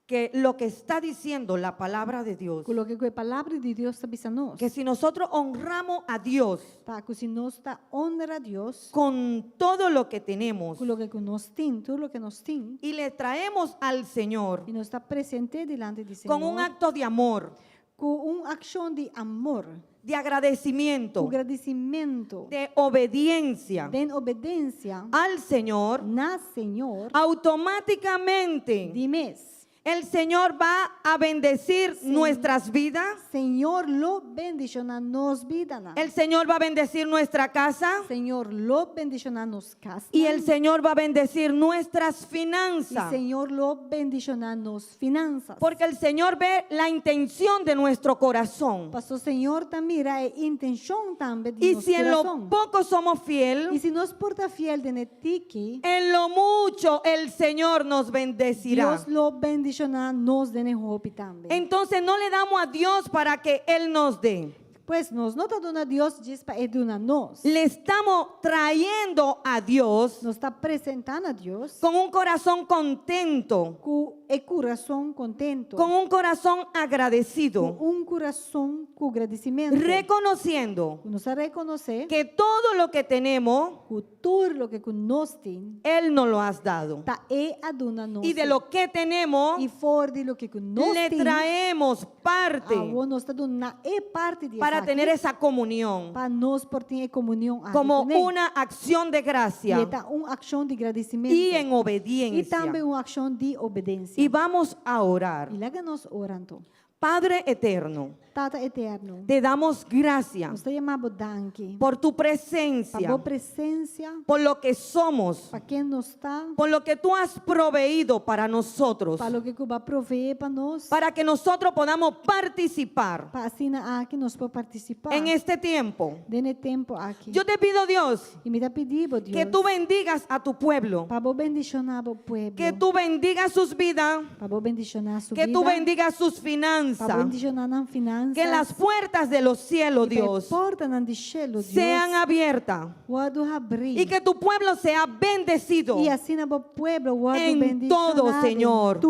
que lo que está diciendo la palabra de Dios, com o que a palavra de Deus está dizendo. que si nosotros honramos a Dios Tá, que se nós está honra a Deus con todo lo que tenemos com o que nós temos, tudo o que nós temos, y le traemos al Señor e nós está presente diante de Senhor. con un acto de amor, Com ação de amor, de agradecimiento, com agradecimento, de obediencia de obediência al Señor, na Senhor, automáticamente de mês. el Señor va a bendecir Sí. nuestras vidas, Senhor lo bendiciona nos vida. el Señor va a bendecir nuestra casa Senhor lo bendiciona nos casa. y el Señor va a bendecir nuestras E finanzas. Senhor lo bendiciona nos finanças. Porque el Señor ve la intención de nuestro corazón. Pastor Senhor também mira a intenção também de Y nosso si en lo coração. poco somos E fiel, se nós porta fiel de netiki, en lo mucho el Señor nos bendecirá. Deus lo bendiciona nos de nehopi também. Entonces no le damos a Dios para que Él nos dé. Pois nós não está dando a Deus, diz para edunar nós. Le estamos trayendo a Dios Nós está apresentando a Deus con un corazón contento, com o coração contento, con un corazón com agradecido, coração com agradecimento. reconociendo Nós a reconhecer que todo lo que tenemos, que tudo o que nós temos Él nos lo has dado. está a donar nós. Y de lo que tenemos, E fora de lo que nós le temos, traemos parte nós está dando parte de para para tener esa comunión, para nós por ter comunhão aqui como com Ele. una acción de gracia E tá uma ação de agradecimento. y en E obediencia. também uma ação de obediência. Y vamos a orar. E lá que nós orando. Padre eterno, Tata eterno. te damos gracias Nós te chamamos danke. por tu Para presencia, boa presença. por lo que somos, Para quem nós está. por lo que tú has proveído para nosotros, Para o que Cuba provee para nós. para que nosotros podamos participar Para assim aqui nós podemos participar. en este tiempo. Nesse tempo aqui. Yo te pido, Dios, E me dá pedido, Deus. que tú bendigas a tu pueblo, Para vos bendicionar o pueblo. que tú bendigas sus vidas, Para vos bendicionar su que vida. tú bendigas sus Para finanzas, bendicionar nas finanças. que las puertas de los cielos, Dios, Porta nan de cielo, Deus. sean abiertas O abrir. y que tu pueblo sea bendecido E assim o pueblo o en todo, Señor,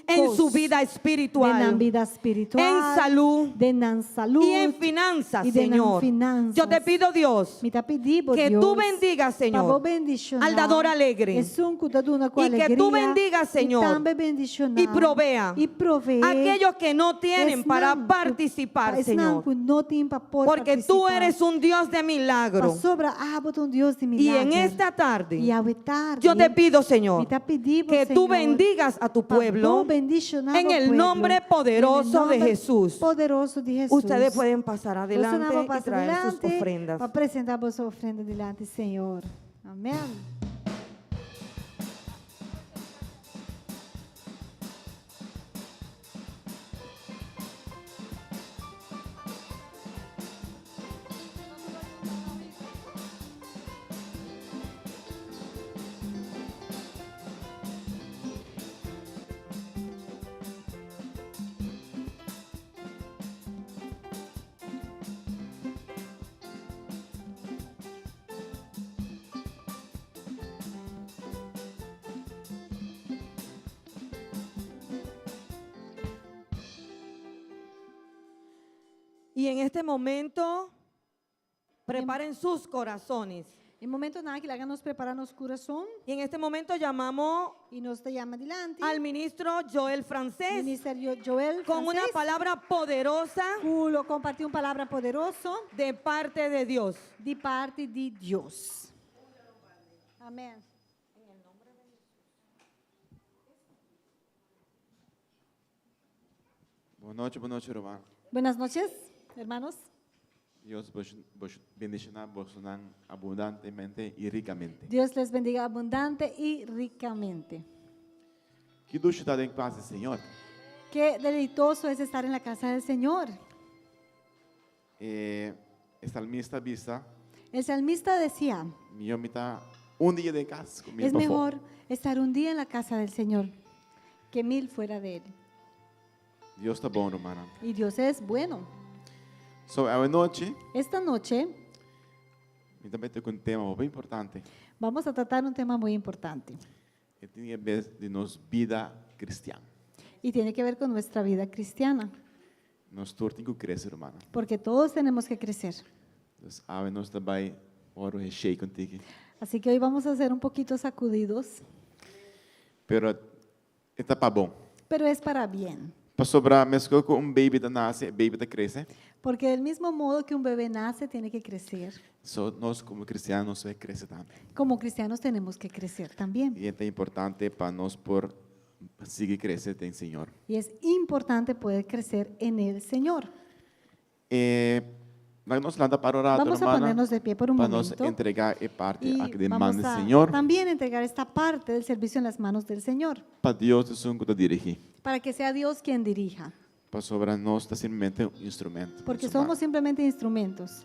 en su vida de espiritual, vida espiritual, en salud de nan salud y en finanzas, y de nan Señor. finanzas. Yo te pido, Dios, Me tá pedindo, que Deus, tú bendigas, para vos Señor, bendicionar al dador alegre, es un cuidador com y que alegría, tú bendigas, Señor, y también bendicionar, y provea y provee aquellos que no tienen es para nan- participar, es nan Señor, que no tienen para poder porque tú participar. eres un Dios de milagro. Pa sobra un Dios de Y milagro. en esta y tarde, a tarde, yo te pido, me Señor, tá pedindo, que tú Señor, bendigas a tu pa pueblo vos bendicionar en o el pueblo, nombre en el poderoso de nombre Jesús. Poderoso de Jesús. Ustedes pueden pasar Nós adelante vamos y passar traer sus adelante ofrendas. para apresentar a sua ofrenda delante, Senhor. Amém. Y en este momento, preparen sus corazones. Em momento na que lá nos preparar nosso coração Y en este momento llamamos e nos te chama adiante. al ministro Joel Francés Ministério Joel con una Francés, palabra poderosa Culo compartiu uma palavra poderosa de parte de Dios. de parte de Deus. Amém. Boa noite, hermano. Buenas noches, hermanos. Dios bendicionar vos abundantemente y ricamente. Dios les bendiga abundante y ricamente. Que dulce estar en paz, Señor. Qué deleitoso es estar en la casa del Señor. El salmista vista, El salmista decía, mi mitad un día de casa con mi es papá. mejor estar un día en la casa del Señor que 1000 fuera de Él. Dios está bueno, hermano. Y Dios es bueno. So, a noche, Esta noche me também tenho um tema bem importante. vamos a tratar un tema muy importante Que tiene que ver de nos vida cristiana. y tiene que ver con nuestra vida cristiana, Nós todos temos que crescer, hermano. porque todos tenemos que crecer. Dus a nós também oro recheio contigo. Así que hoy vamos a ser un poquito sacudidos, Pero está para bom. pero es para bien. Para sobrar, mesmo que baby da nasce, baby da cresce. Porque del mismo modo que un bebé nace, tiene que crecer. So, nós como cristianos vai crescer também. Como cristianos tenemos que crecer también. E é importante para nós por seguir crescendo em Senhor. Y es importante poder crecer en el Señor. Nós lá para orar, Vamos a ponernos de pie por un para nós momento. entregar a parte Y a que vamos demanda a o Senhor, también entregar esta parte del servicio en las manos del Señor. para Deus te sungo te dirigir. Para que sea Dios quien dirija. Para sobrar nós está simplesmente instrumento. Porque somos simplemente instrumentos.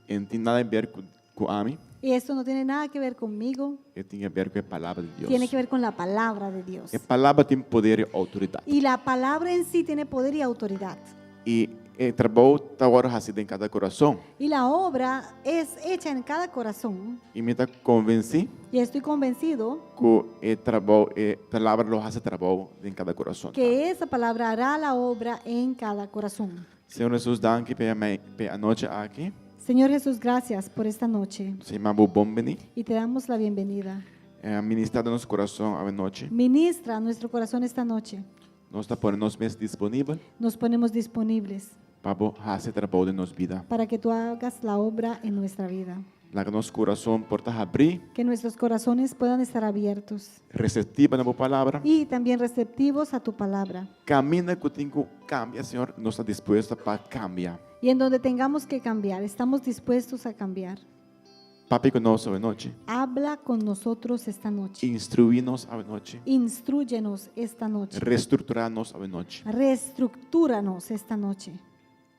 Não tem nada a ver com a mim, Y esto no tiene nada que ver conmigo. tem a ver com a palavra de Deus. Tiene que ver con la palabra de Dios. A palavra tem poder e autoridade. Y la palabra en sí tiene poder y autoridad. E o trabalho está agora assim em cada coração. Y la obra es hecha en cada corazón. E me está convencido Y estoy convencido que a palavra lo hace trabalho em cada coração. que esa palabra hará la obra en cada corazón. Senhor Jesus, danke pela noite aqui. Señor Jesús, gracias por esta noche Se chamamos bom venir. y te damos la bienvenida. Ministrar nosso coração a noite. Ministra nuestro corazón esta noche. Nós está por nós mesmos disponível Nos ponemos disponibles para hacer trabajo de nos vida. para que tú hagas la obra en nuestra vida. La que nos corazón porta abrir, Que nuestros corazones puedan estar abiertos receptiva a tu palabra. y también receptivos a tu palabra. Camina contigo, cambia, Señor. No está dispuesta para cambiar. Y en donde tengamos que cambiar, estamos dispuestos a cambiar. Papi, con nosotros hoy noche. Habla con nosotros esta noche. Instruínos hoy noche. Instrúyenos esta noche. Reestructurarnos hoy noche. Reestructúranos esta noche.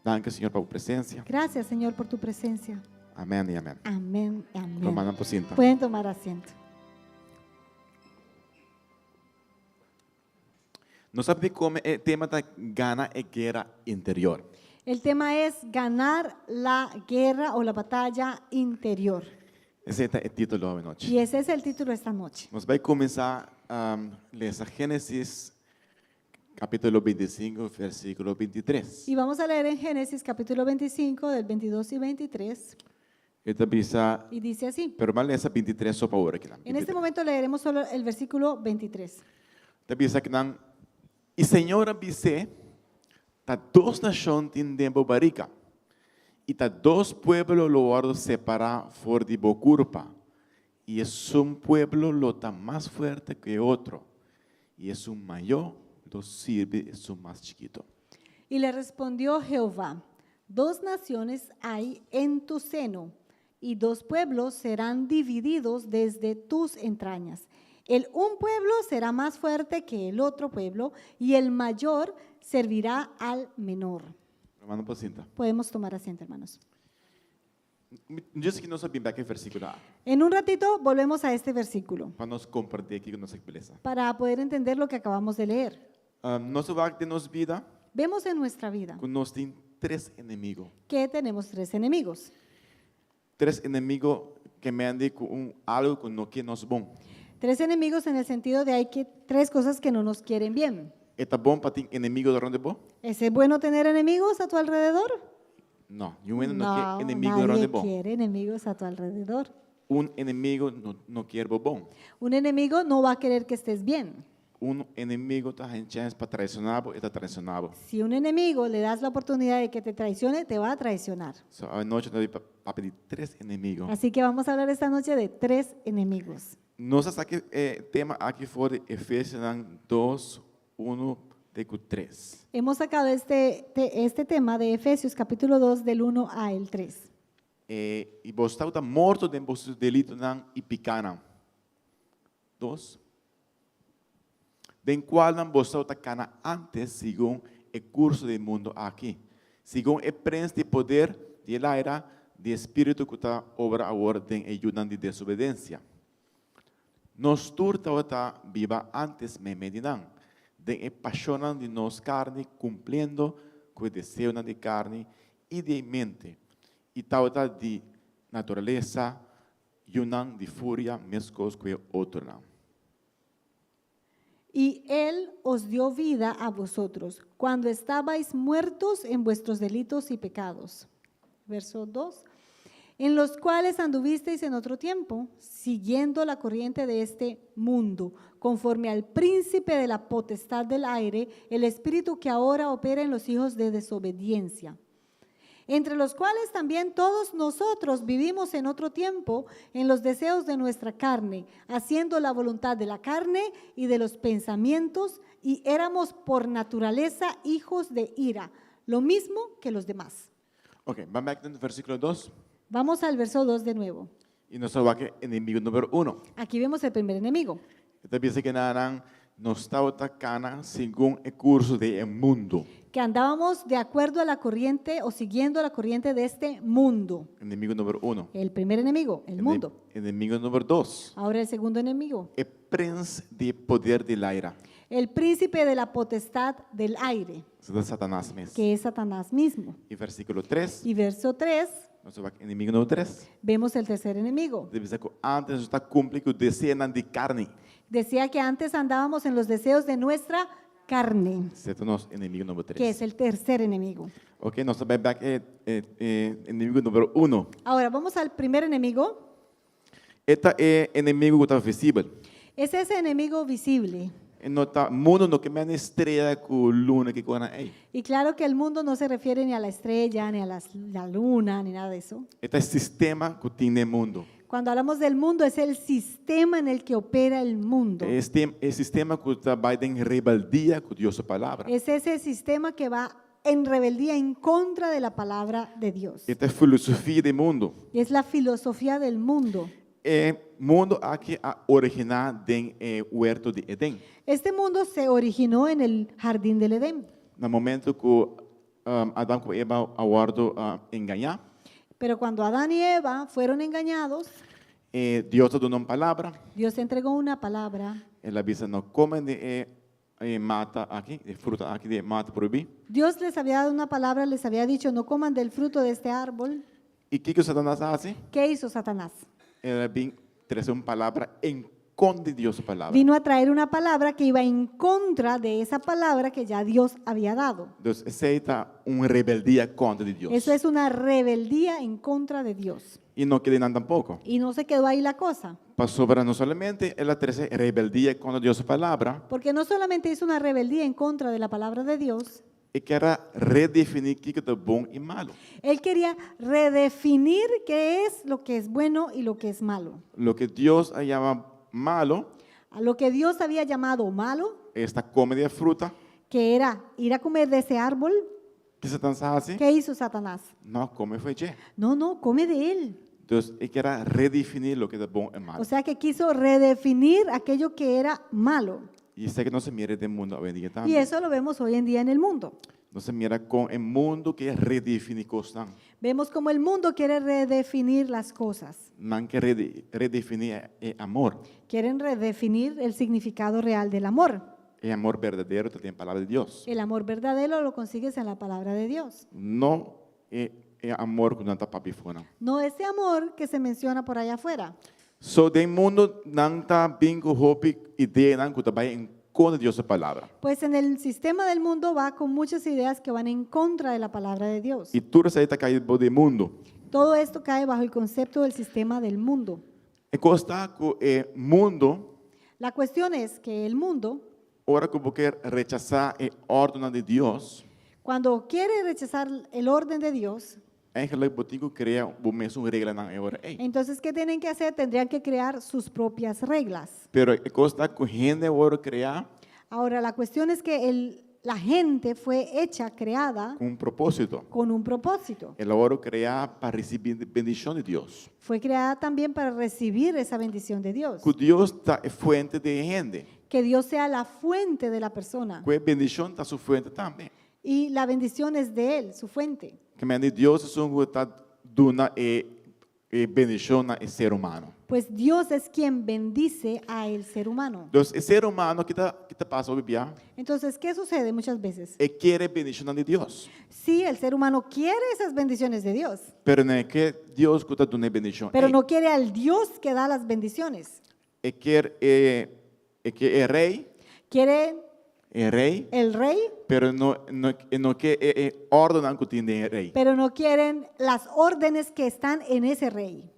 Gracias, Señor, por tu presencia. Gracias, Señor, por tu presencia. Amén y amén. Amén, amén. Romana por cinta. Pueden tomar asiento. Nós sabemos como o tema da gana e guerra interior. El tema es ganar la guerra o la batalla interior. Esse é o título hoje noite. Y ese es el título esta noche. Nós vamos começar a ler Gênesis, capítulo 25, versículo 23. Y vamos a leer en Génesis capítulo 25 del 22 y 23. Eu também sa, Y dice así. pero mal essa 23 só para agora aqui. En este momento leeremos solo el versículo 23. Também sa que não. E Senhor disse, tá duas nações em tempo barica. E tá dois pueblos lo separar fora de Bocurpa. E é pueblo lo tá mais forte que outro. E é maior do sirve, é mais chiquito. Y le respondió Jehová: dos naciones hay en tu seno, y dos pueblos serán divididos desde tus entrañas. Un pueblo será más fuerte que el otro pueblo, y el mayor servirá al menor. Romano por cinta. Podemos tomar asiento, hermanos. Diz que não sabemos aquele versículo En un ratito volvemos a este versículo para nós compartilhar aqui com nossa beleza. para poder entender lo que acabamos de leer. Nosso vago de nossa vida, Vemos en nuestra vida que nós temos três inimigos. que tenemos tres enemigos. Três inimigos que mandam com algo que não quer nos bom. Tres enemigos en el sentido de hay que tres cosas que no nos quieren bien. Está bom para ter inimigo de onde bom? ¿Es bueno tener enemigos a tu alrededor? Não, não quer inimigo de nadie onde bom. quiere enemigos a tu alrededor. Inimigo não quer bom. Un enemigo no va a querer que estés bien. Inimigo está em chance para traicionar, está traicionado. Si un enemigo le das la oportunidad de que te traicione, te va a traicionar. So, a noite nós vamos pedir três inimigos. Así que vamos a hablar esta noche de tres enemigos. Nosso tema aqui fora Efésios 2, 1, 3. Hemos sacado este tema de Efesios capítulo 2 del 1 al 3. E você está morto de vossos delitos e pecados. 2. Den qual você está cana antes, segundo o curso do mundo aqui. Segundo o príncipe de poder de la era de espírito que está obra agora em ajuda de desobediência. Nós turta está viva antes me medinan, de apaixonan de nos carne, cumpriendo com o desejo de carne e de mente, e tal de natureza, yunan de fúria, mescos com outro não. Y Él os dio vida a vosotros, cuando estabais muertos en vuestros delitos y pecados. Verso 2. En los cuales anduvisteis en otro tiempo, siguiendo la corriente de este mundo, conforme al príncipe de la potestad del aire, el espíritu que ahora opera en los hijos de desobediencia, entre los cuales también todos nosotros vivimos en otro tiempo en los deseos de nuestra carne, haciendo la voluntad de la carne y de los pensamientos, y éramos por naturaleza hijos de ira, lo mismo que los demás. Ok, vamos back no versículo 2. Vamos al verso 2 de nuevo. E nós vamos aqui inimigo número 1. Aquí vemos el primer enemigo. Então, pensa que nós estamos atacando segundo o curso do mundo. Que andábamos de acuerdo a la corriente o siguiendo la corriente de este mundo. Inimigo número 1. El primer enemigo, el mundo. Inimigo número 2. Ahora el segundo enemigo. O príncipe de poder del aire. El príncipe de la potestad del aire, Isso é Satanás mesmo. que es Satanás mismo. E versículo 3. Y verso 3, Nós vamos aqui inimigo número 3. vemos el tercer enemigo. Deve ser que antes está cumprindo o desejo de carne. Decía que antes andábamos en los deseos de nuestra carne, Certo? Nosso inimigo número 3. que es el tercer enemigo. Ok, nós vamos back inimigo número 1. Ahora vamos al primer enemigo. Este é inimigo que está visível. Es ese enemigo visible. No tá mundo no que me estrella com luna que quando é. Y claro que el mundo no se refiere ni a la estrella, ni a la luna, ni nada de eso. Este sistema que tem no mundo. Cuando hablamos del mundo, es el sistema en el que opera el mundo. Este sistema que trabalha em rebeldia com Deus sua palavra. Es ese sistema que va en rebeldía en contra de la palabra de Dios. Esta filosofia do mundo. Y es la filosofía del mundo. Mundo aqui a originar em huerto de Edén. Este mundo se originó en el jardín del Edén. No momento que Adão e Eva aguardam enganar, Pero cuando Adán y Eva fueron engañados, Deus deu uma palavra. Dios entregó una palabra. Ela avisa não comem de mata aqui, de fruta aqui de mata proibir. Dios les había dado una palabra, les había dicho, no coman del fruto de este árbol. E o que Satanás faz? ¿Qué hizo Satanás? Ela vem trazer uma palavra em contra de Deus sua palavra. Vino a traer una palabra que iba en contra de esa palabra que ya Dios había dado. Deus aceita uma rebeldia contra de Deus. Eso es una rebeldía en contra de Dios. E não queda nada tampoco. Y no se quedó ahí la cosa. Passou para não somente ela trazer rebeldia contra Deus sua palavra, Porque no solamente hizo una rebeldía en contra de la palabra de Dios, e quer redefinir o que é bom e malo. él quería redefinir qué es lo que es bueno y lo que es malo. Lo que Deus chama malo, A lo que Dios había llamado malo, esta come de fruta, que era ir a comer de ese árbol, que Satanás faz? ¿qué hizo Satanás? Não come foi je. No, come de él. Deus quer redefinir o que é bom e malo. O sea que quiso redefinir aquello que era malo. E isso é que não se mira do mundo hoje em dia Y também. eso lo vemos hoy en día en el mundo. Não se mira com o mundo que redefine coisas. Vemos como el mundo quiere redefinir las cosas. Não quer redefinir amor. Quieren redefinir el significado real del amor. Amor verdadeiro tem a palavra de Deus. El amor verdadero lo consigues en la palabra de Dios. Não é amor que não está papi fora. No ese amor que se menciona por allá afuera. So, do mundo não está bem com a ideia não que está em contra de Deus a palavra. Pues en el sistema del mundo va con muchas ideas que van en contra de la palabra de Dios. E tudo isso aí está caído do mundo. Todo esto cae bajo el concepto del sistema del mundo. E costa que o mundo, La cuestión es que el mundo, ora que quer rechazar a ordem de Deus, cuando quiere rechazar el orden de Dios, eigenlijk botigo cria uma regra na hora. entonces ¿qué tienen que hacer? Tendrían que crear sus propias reglas. Pero costa que gente ora criar Ahora, la cuestión es que la gente fue hecha, creada com propósito. con un propósito. Ela ora criar para receber bendição de Deus. Fue creada también para recibir esa bendición de Dios. Que Deus está fuente de gente. Que Dios sea la fuente de la persona. Que bendição está sua fuente também. Y la bendición es de Él, su fuente. Que Deus é um que está dando bendição ao ser humano. Pues Dios es quien bendice a el ser humano. Então, o ser humano que passa a viver Entonces, ¿qué sucede muchas veces? quer bendição de Deus. Sí, el ser humano quiere esas bendiciones de Dios, Pero não é que Deus que está dando bendição. pero no quiere al Dios que da las bendiciones. Quer que é rei, Quiere el rey, pero não quer ordem que tem de rei. pero no quieren las órdenes que están en ese rey.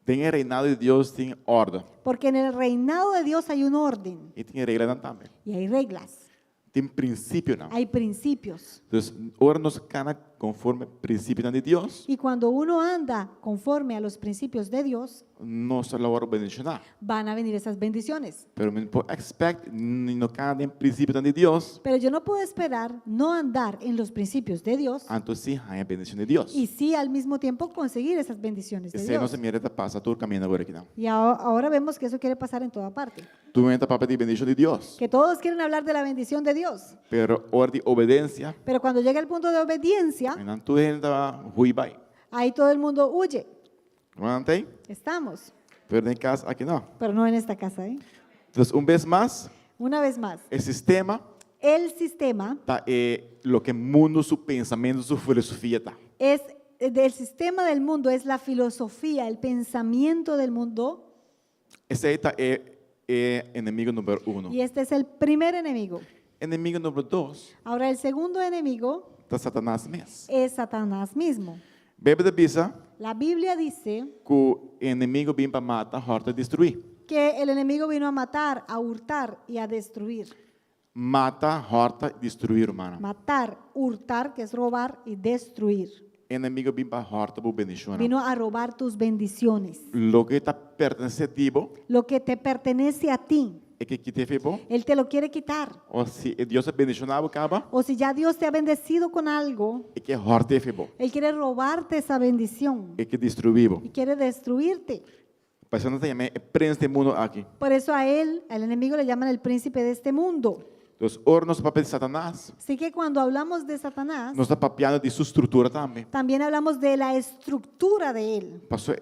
Tem o reinado de Deus, tem ordem. Porque en el reinado de Dios hay un orden E tem regra também. y hay reglas, Tem princípio não. hay principios. Então, ora nos cana conforme princípio de Deus, Y cuando uno anda conforme a los principios de Dios, nós só ora bendicionar. van a venir esas bendiciones. Pero me expect no cana em princípio de Deus, Pero yo no puedo esperar no andar en los principios de Dios então sim, há a bendição de Deus. y sí al mismo tiempo conseguir esas bendiciones de Esse não Dios. se mira passa todo caminho agora aqui não. Y ahora vemos que eso quiere pasar en toda parte. Tu entra para pedir bendição de Deus, Que todos quieren hablar de la bendición de Dios. pero hora de obediência, Pero cuando llega el punto de obediencia, não tu entra ruim vai. ahí todo el mundo huye. Não tem? Estamos, Pero em casa aqui não. pero no en esta casa. ¿Eh? Então, vez mais, Una vez más, o sistema el sistema tá lo que mundo, su pensamento, su filosofia tá. es del sistema del mundo, es la filosofía, el pensamiento del mundo. Esse aí tá inimigo número 1. Y este es el primer enemigo. Inimigo número 2 Ahora el segundo enemigo tá Satanás mesmo. es Satanás mismo. Bíblia diz La Biblia dice que o inimigo vem para matar, horta e destruir. que el enemigo vino a matar, a hurtar y a destruir. Mata, horta, destruir, hermana. Matar, hurtar, que es robar, y destruir. Inimigo vem para horta por bendición. Vino a robar tus bendiciones. Lo que está pertenecido Lo que te pertenece a ti, é que te febo. Él te lo quiere quitar. Ou se Deus abençoava, acaba, O si ya Dios te ha bendecido con algo, é que horta febo. Él quiere robarte esa bendición É que destruívo. y quiere destruirte. Passando também é príncipe do mundo aqui. Por eso a él, al enemigo, le llaman el príncipe de este mundo. Então, ora nosso papel de Satanás, Así que cuando hablamos de Satanás, nós está papiando de sua estrutura também. también hablamos de la estructura de él. Pastor,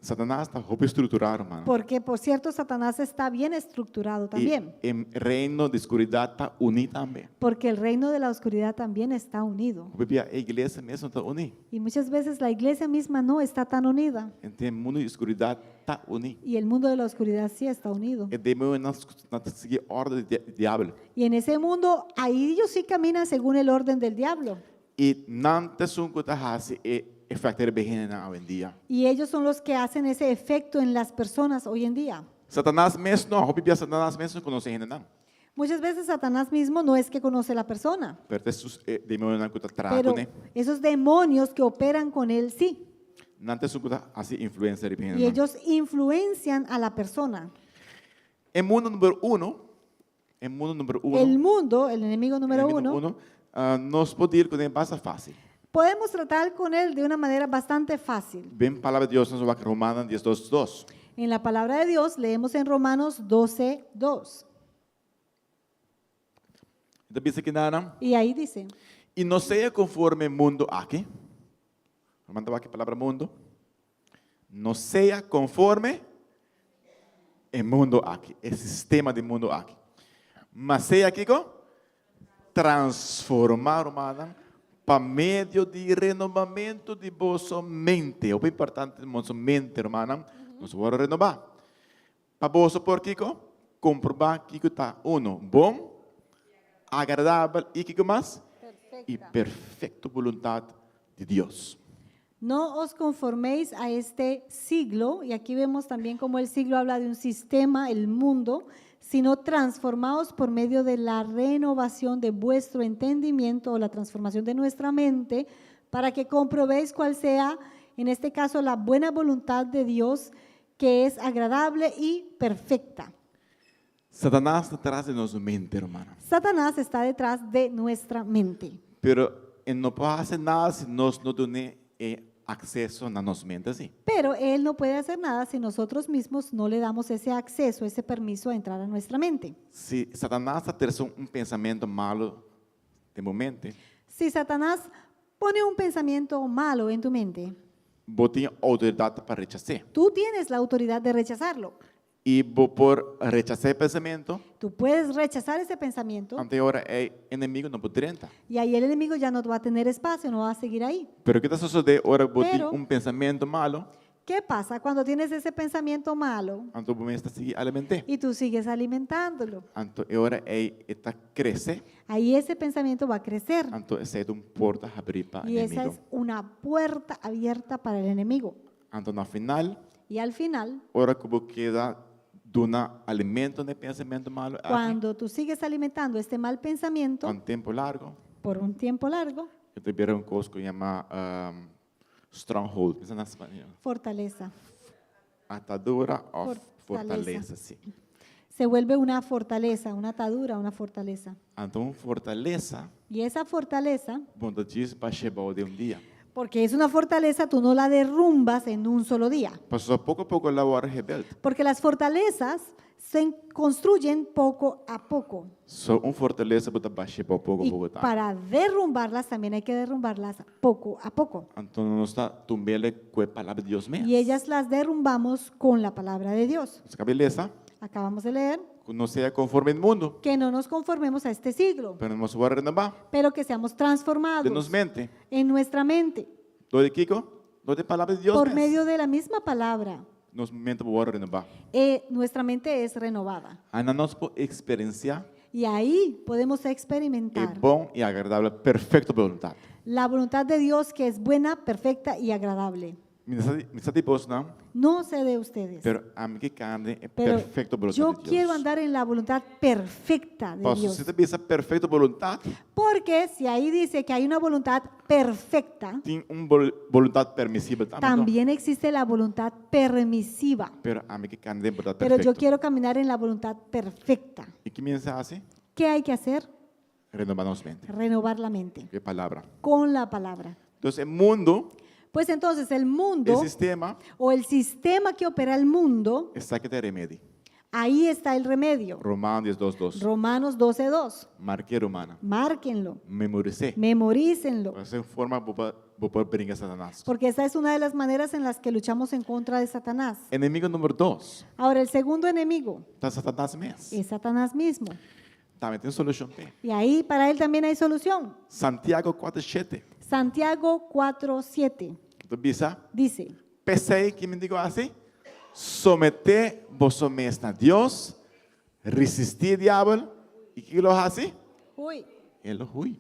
Satanás está roupa estruturado, mano. Porque, por cierto, Satanás está bien estructurado también. E o reino de escuridão está unido também. Porque el reino de la oscuridad también está unido. A igreja mesmo está unida. Y muchas veces la iglesia misma no está tan unida. Então, o mundo de escuridão está unido. Y el mundo de la oscuridad sí está unido. E demônio não segue a ordem do diabo. Y en ese mundo, ahí ellos sí caminan según el orden del diablo. E não te sunco hace efecto hoje em dia. Y ellos son los que hacen ese efecto en las personas hoy en día. Satanás mesmo não, a Satanás mesmo não conhece ainda não. Muchas veces Satanás mismo no es que conoce a la persona, Pero esses demônios não que tratam, pero né? esos demonios que operan con él sí. Não te sunco assim influência de Y ellos influencian a la persona. Em mundo número 1, em mundo número 1, El mundo, el enemigo número uno, nós podemos ir com ele bastante fácil. podemos tratar con él de una manera bastante fácil. Bem, a palavra de Deus nos vai Romanos 10:2. En la palabra de Dios leemos en Romanos 12:2. Então, pensa que nada. Y ahí dice, E não seja conforme o mundo aqui. Manda aqui a palavra mundo. Não seja conforme o mundo aqui, o sistema do mundo aqui. Mas seja aqui com transformar humana para meio de renovamento de vossa mente. O importante de nossa mente, hermana, nós vamos renovar. Para vosso porquico, comprovar que está bom, agradável e que mais? E perfeita vontade de Deus. no os conforméis a este siglo, y aquí vemos también como el siglo habla de un sistema, el mundo, sino transformados por medio de la renovación de vuestro entendimiento o la transformación de nuestra mente, para que comprobéis cuál sea, en este caso, la buena voluntad de Dios, que es agradable y perfecta. Satanás está atrás de nossa mente, hermana. Satanás está detrás de nuestra mente, Pero ele não pode fazer nada se nós não damos acesso na nossa mente assim. pero Él no puede hacer nada si nosotros mismos no le damos ese acceso, ese permiso a entrar a nuestra mente. Se Satanás está trazendo pensamento malo de momento, Si Satanás pone un pensamiento malo en tu mente, vou ter autoridade para rechazar. tú tienes la autoridad de rechazarlo. E vou por rechazar pensamento, Tú puedes rechazar ese pensamiento ante hora é inimigo não pode entrar. y ahí el enemigo ya no va a tener espacio, no va a seguir ahí. Pero que está sucedendo hora vou ter Pero- pensamento malo, ¿Qué pasa cuando tienes esse pensamiento malo então vou estar se alimentar. y tú sigues alimentándolo? Então hora está crescer, Ahí ese pensamiento va a crecer então é porta a abrir para o y esa inimigo. es una puerta abierta para el enemigo. Então no final, Y al final, hora que vou queda dona alimento de pensamento malo, aqui, cuando tú sigues alimentando este mal pensamiento um tempo largo, por un tiempo largo, eu tive um coisa que chama stronghold, isso na espanhol. fortaleza. Atadura ou Fortaleza. fortaleza, sim. Se vuelve una fortaleza, una atadura, una fortaleza. Então, fortaleza, Y esa fortaleza, quando diz para chegar de dia. porque es una fortaleza, tú no la derrumbas en un solo día. Passou pouco a pouco lá o rebelde. Porque las fortalezas se construyen poco a poco. Só fortaleza para baixar pouco a Y pouco. Tá? para derrumbarlas también hay que derrumbarlas poco a poco. Então, nós está tumbele com a palavra de Deus mesmo. Y ellas las derrumbamos con la palabra de Dios. Essa beleza, Acabamos de leer não seja conforme o mundo, que no nos conformemos a este siglo, pero nós vamos renovar pero que seamos de transformados nos mente. en nuestra mente Do de Kiko, do de palavra de Deus por mesmo. medio de la misma palabra. Nos mente vamos renovar. Nuestra mente es renovada. Ainda nós podemos experienciar Y ahí podemos é experimentar bom e agradável, perfeita vontade. la voluntad de Dios que es buena, perfecta y agradable. No sé de ustedes. pero a mim que carne é Pero perfeita voluntade yo de Deus. quiero andar en la voluntad perfecta de Pastor, Dios. você também essa perfeita voluntade Porque si ahí dice que hay una voluntad perfecta, tem voluntade permissiva também. también existe la voluntad permisiva. Pero a mim que carne é voluntade Pero yo perfeita. quiero caminar en la voluntad perfecta. E que mensagem? ¿Qué hay que hacer? Renovar nossa mente. Renovar la mente Que palavra. con la palabra. Então, o mundo, Pues entonces el o mundo sistema, o el sistema que opera el mundo, está que tem remédio. ahí está el remedio. Romanos 2:2. Romanos 12:2. Marquei romana. Márquenlo, Memorizei. memorícenlo, Essa forma vou poder brincar Satanás. porque esta es una de las maneras en las que luchamos en contra de Satanás. Inimigo número 2. Ahora, el segundo enemigo Está Satanás mesmo. es Satanás mismo. Também tem solução. Y ahí para él también hay solución. Santiago 4:7. Santiago 4:7 Tu bisa? dice, Pensei que me digo assim: someter vos mesmos a Deus, resistir o diabo, e que lo hace? uy, Ele hui.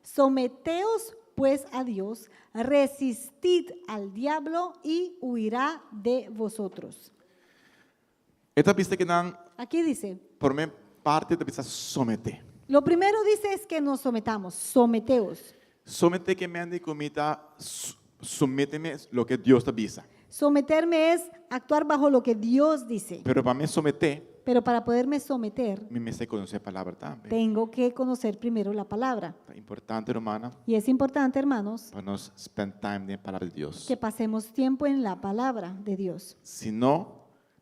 someteos pues a Dios, resistid al diablo y huirá de vosotros. Esta pista que não, Aquí dice, por minha parte, tu precisa someter. lo primero dice es que nos sometamos, someteos. Someter que me ande comida, sométeme lo que Deus te avisa. Someterme es actuar bajo lo que Dios dice, Pero para me someter, pero para poderme someter, me sei conhecer a palavra também. tengo que conocer primero la palabra. É importante, hermana, Y es importante, hermanos, para nós spend time na palavra de Deus. que pasemos tiempo en la palabra de Dios. Senão,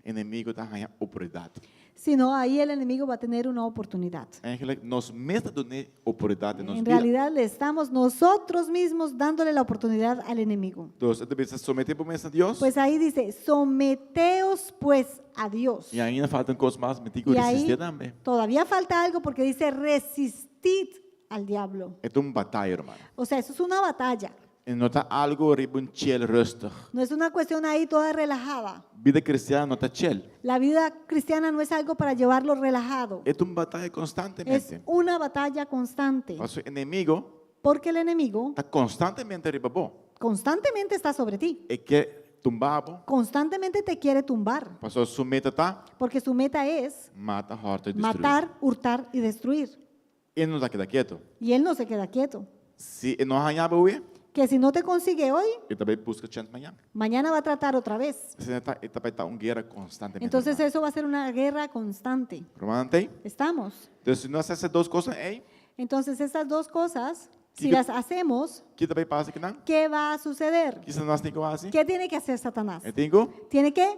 o inimigo está ganhando oportunidade. Si no, ahí el enemigo va a tener una oportunidad. Eigenlijk, nós mesmos damos oportunidade nos En vida. realidad le estamos nosotros mismos dándole la oportunidad al enemigo. Então, você precisa someter por a Deus. Pues ahí dice, someteos pues a Dios. E ainda faltam coisas mais, me digo Y ahí resistir também. todavía falta algo porque dice resistid al diablo. É uma batalha, hermano. O sea, eso es una batalla. E não está algo ribunchel rustig. No es una cuestión ahí toda relajada. Vida cristiana não está chill. La vida cristiana no es algo para llevarlo relajado. É uma batalha Es constantemente. una batalla constante. O seu inimigo Porque el enemigo está constantemente ribabo. constantemente está sobre ti. E quer tumbá-lo. Constantemente te quiere tumbar. Pastor, sua meta está Porque su meta es mata, horta e destruir. matar, hurtar y destruir. Ele não está quieto. Y él no se queda quieto. Se ele não arranhava hoje, Que si no te consigue hoy, ele também busca chance amanhã. mañana va a tratar otra vez. Ele também está uma guerra constantemente. Entonces eso va a ser una guerra constante. Romano tem? ¿Estamos? Então, se nós essas duas coisas, Entonces estas dos cosas, si Que- las hacemos, que também passa que não? ¿qué va a suceder? Que se nós temos assim? ¿Qué tiene que hacer Satanás? Eu tenho, Tiene que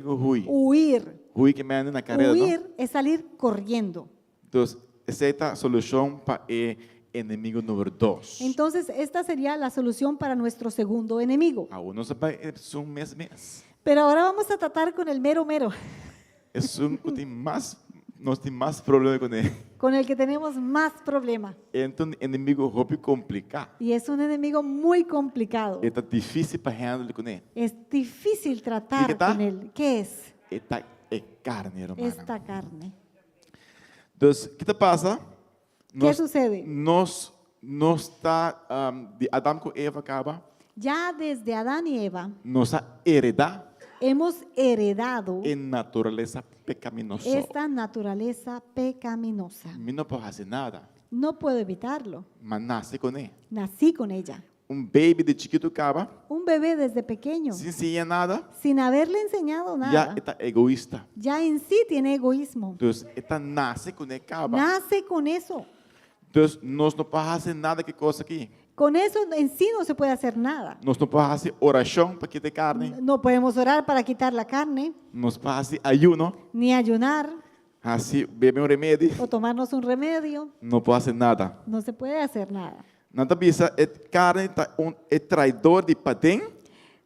huir. Rui que me anda na carreira, não? Huir es salir corriendo. Então, essa é a solução para o inimigo número 2. Entonces esta sería la solución para nuestro segundo enemigo. Não vai é um mês. Pero ahora vamos a tratar con el mero mero, É nós temos mais problema com ele. con el que tenemos más problema. Então, inimigo roubo complicado. Y es un enemigo muy complicado. É difícil para handlar com ele. Es difícil ¿Y tratar qué tal? con él. ¿Qué es? É carne, hermano. Esta carne. Então, o que passa? ¿Qué sucede? Nós está de Adão com Eva acaba, Ya desde Adán y Eva nossa heredar hemos heredado em natureza pecaminosa. esta naturaleza pecaminosa. Não pode fazer nada, No puedo evitarlo. mas nasce com ele. Nací con ella. Baby de chiquito acaba, Un bebé desde pequeño, sem ensinar nada, sin haberle enseñado já nada, está egoísta. ya en sí tiene egoísmo. Então, nasce com ele acaba. Nace con eso. Então, nós não podemos fazer nada que coisa aqui. Con eso en sí no se puede hacer nada. Nós não podemos fazer oração para quitar carne. No podemos orar para quitar la carne, Nós podemos fazer ayuno, ni ayunar assim, beber remédio. o tomarnos un remedio. Não pode fazer nada. No se puede hacer nada. Nada bisa, carne é traidor de padem,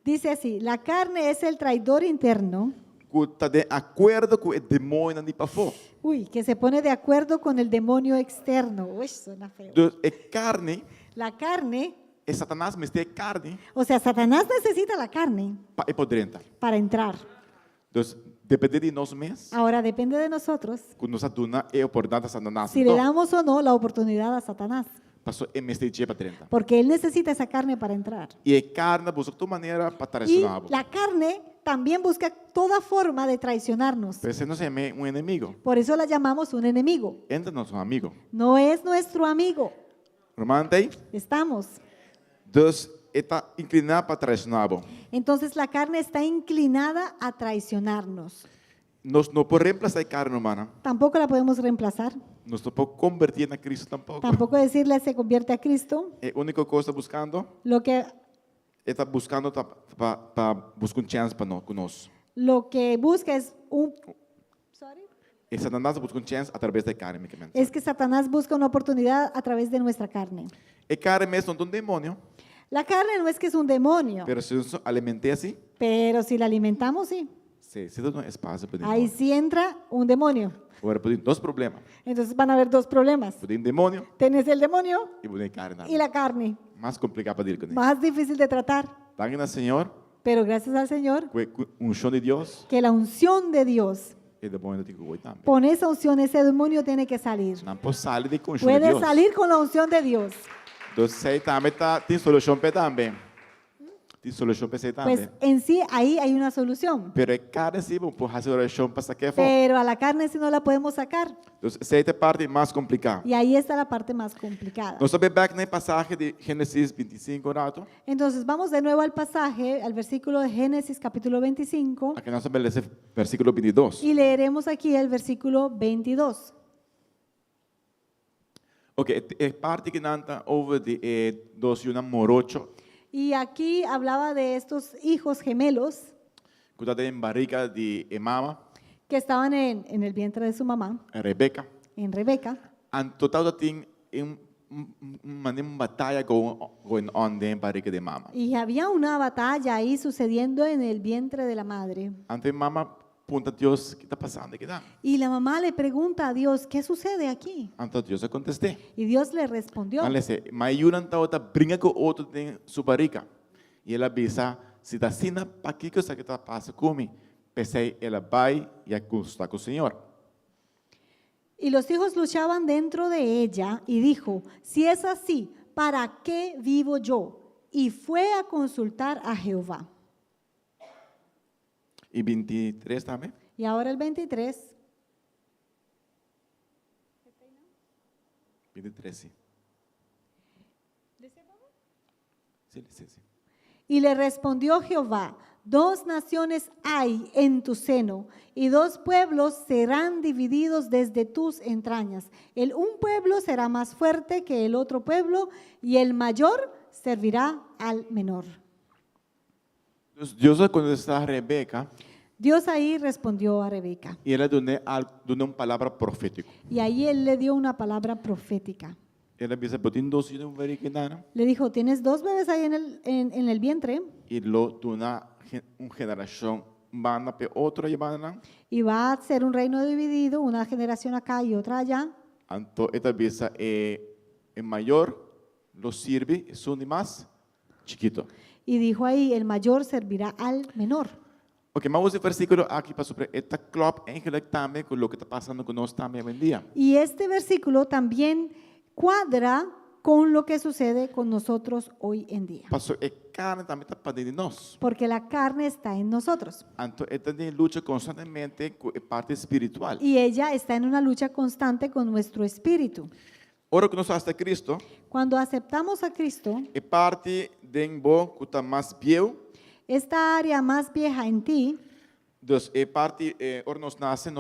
Dice así, la carne es el traidor interno, que está de acordo com o demônio de pafó. que se pone de acuerdo con el demonio externo. Uy, suena feo. Então, carne, La carne, Satanás, mas é carne o sea, Satanás necesita la carne para ir por dentro. para entrar. Então, depende de nós mesmos, Ahora depende de nosotros quando nós damos a oportunidade a Satanás. si le damos o no la oportunidad a Satanás. Pastor MSTG para 30. Porque él necesita esa carne para entrar. E a carne busca tu maneira para Y traicionar. la carne también busca toda forma de traicionarnos. Por isso nos chama inimigo. Por eso la llamamos un enemigo. Entra nosso amigo. No es nuestro amigo. Romano tem? Estamos. Dus está inclinado para traicionar. Entonces la carne está inclinada a traicionarnos. Nós não podemos reemplazar a carne humana. Tampoco la podemos reemplazar. Nós não podemos convertir na Cristo tampoco. Tampoco decirle se convierte a Cristo. A única coisa buscando Lo que está buscando para buscar chance para nós. Lo que busca es E Satanás busca chance através da carne. es que Satanás busca una oportunidad a través de nuestra carne. A carne mesmo não é um demônio, La carne no es que es un demonio, mas se nós alimentamos assim, pero si la alimentamos, sí. se dá um espaço para Ahí demônio. sí entra un demonio. Agora podemos dois problemas. Entonces van a haber dos problemas. Podemos demônio Tenés el demonio e podemos carne. y la carne. Mais complicado para dizer com ele. Más difícil de tratar. Danke ao Senhor, Pero gracias al Señor, com unção de Deus, que la unción de Dios, e demônio tem que ir também. con esa unción, ese demonio tiene que salir. Não pode sair de unção de Puede Deus. salir con la unción de Dios. Então, sei também tem solução para também. Tem solução para sei Pues também. en sí, ahí hay una solución. Pero a carne sim, por fazer oração para sacar fora. Pero a la carne si no la podemos sacar. Então, essa é a parte mais complicada. Y ahí está la parte más complicada. Nós vamos back na passagem de Gênesis 25, rato. Entonces vamos de nuevo al pasaje, al versículo de Génesis capítulo 25, Aqui nós vamos ler versículo 22. y leeremos aquí el versículo 22. Ok, a parte que nanta over de dos e uma morocho, Y aquí hablaba de estos hijos gemelos que está em barriga de mama, que estaban en el vientre de su mamá, Rebeca. en Rebeca. En total tem uma batalha going on em barriga de mama. Y había una batalla ahí sucediendo en el vientre de la madre. Ante mama pergunta a Deus, o que está passando aqui? Y la mamá le pregunta a Dios, ¿qué sucede aquí? Então Deus eu contestei. Y Dios le respondió. Ela disse, mas eu não está brinca com outro em sua barriga. E ela avisa, se está assim, para que você está passando comigo? Pensei, ela vai e acustar com o Senhor. Y los hijos luchaban dentro de ella y dijo, si es así, ¿para qué vivo yo? Y fue a consultar a Jehová. E 23 também. Y ahora el 23. 23, sim. Sim, sim, sim. Y le respondió Jehová, 2 naciones hay en tu seno, y 2 pueblos serán divididos desde tus entrañas. Un pueblo será más fuerte que el otro pueblo, y el mayor servirá al menor. Deus quando está a Rebeca, Dios ahí respondió a Rebeca, e ela deu uma palavra profética. y ahí él le dio una palabra profética. Ela disse, botin dois e um veriquinana, Le dijo, tienes 2 bebés ahí en el vientre, e lo duna uma geração banda para outra e banda. y va a ser un reino dividido, una generación acá y otra allá. Então, esta vez é maior, lo sirve, são mais chiquito. Y dijo ahí, el mayor servirá al menor. Ok, mas esse versículo aqui para sobre esta klopt eigenlijk também com o que está passando conosco também hoje em dia. Y este versículo también cuadra con lo que sucede con nosotros hoy en día. Pastor, a carne também está para dentro de nós. Porque la carne está en nosotros. Então, esta luta constantemente com a parte espiritual. Y ella está en una lucha constante con nuestro espíritu. Ora que nós hasta Cristo, Cuando aceptamos a Cristo, é parte de bo que está mais viejo, esta área más vieja en ti, dus é parte, ora nós nasce de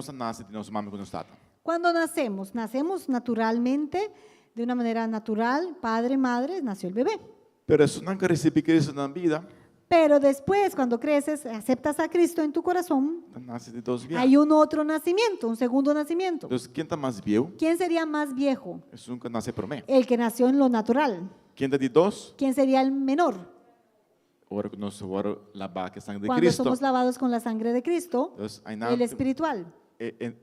nossa mãe quando está. cuando nacemos naturalmente, de una manera natural, padre, madre, nació el bebé. Pero se não recebe Cristo na vida, Pero después, cuando creces, aceptas a Cristo en tu corazón, nasce de dois viajes. hay un otro nacimiento, un segundo nacimiento. Dus quem está mais viejo, ¿Quién sería más viejo? é um que nasce por mim. El que nació en lo natural. Quem está de dois, ¿Quién sería el menor? ora que nós vamos lavar a sangue de Cuando Cristo. somos lavados con la sangre de Cristo, Dus aí el espiritual.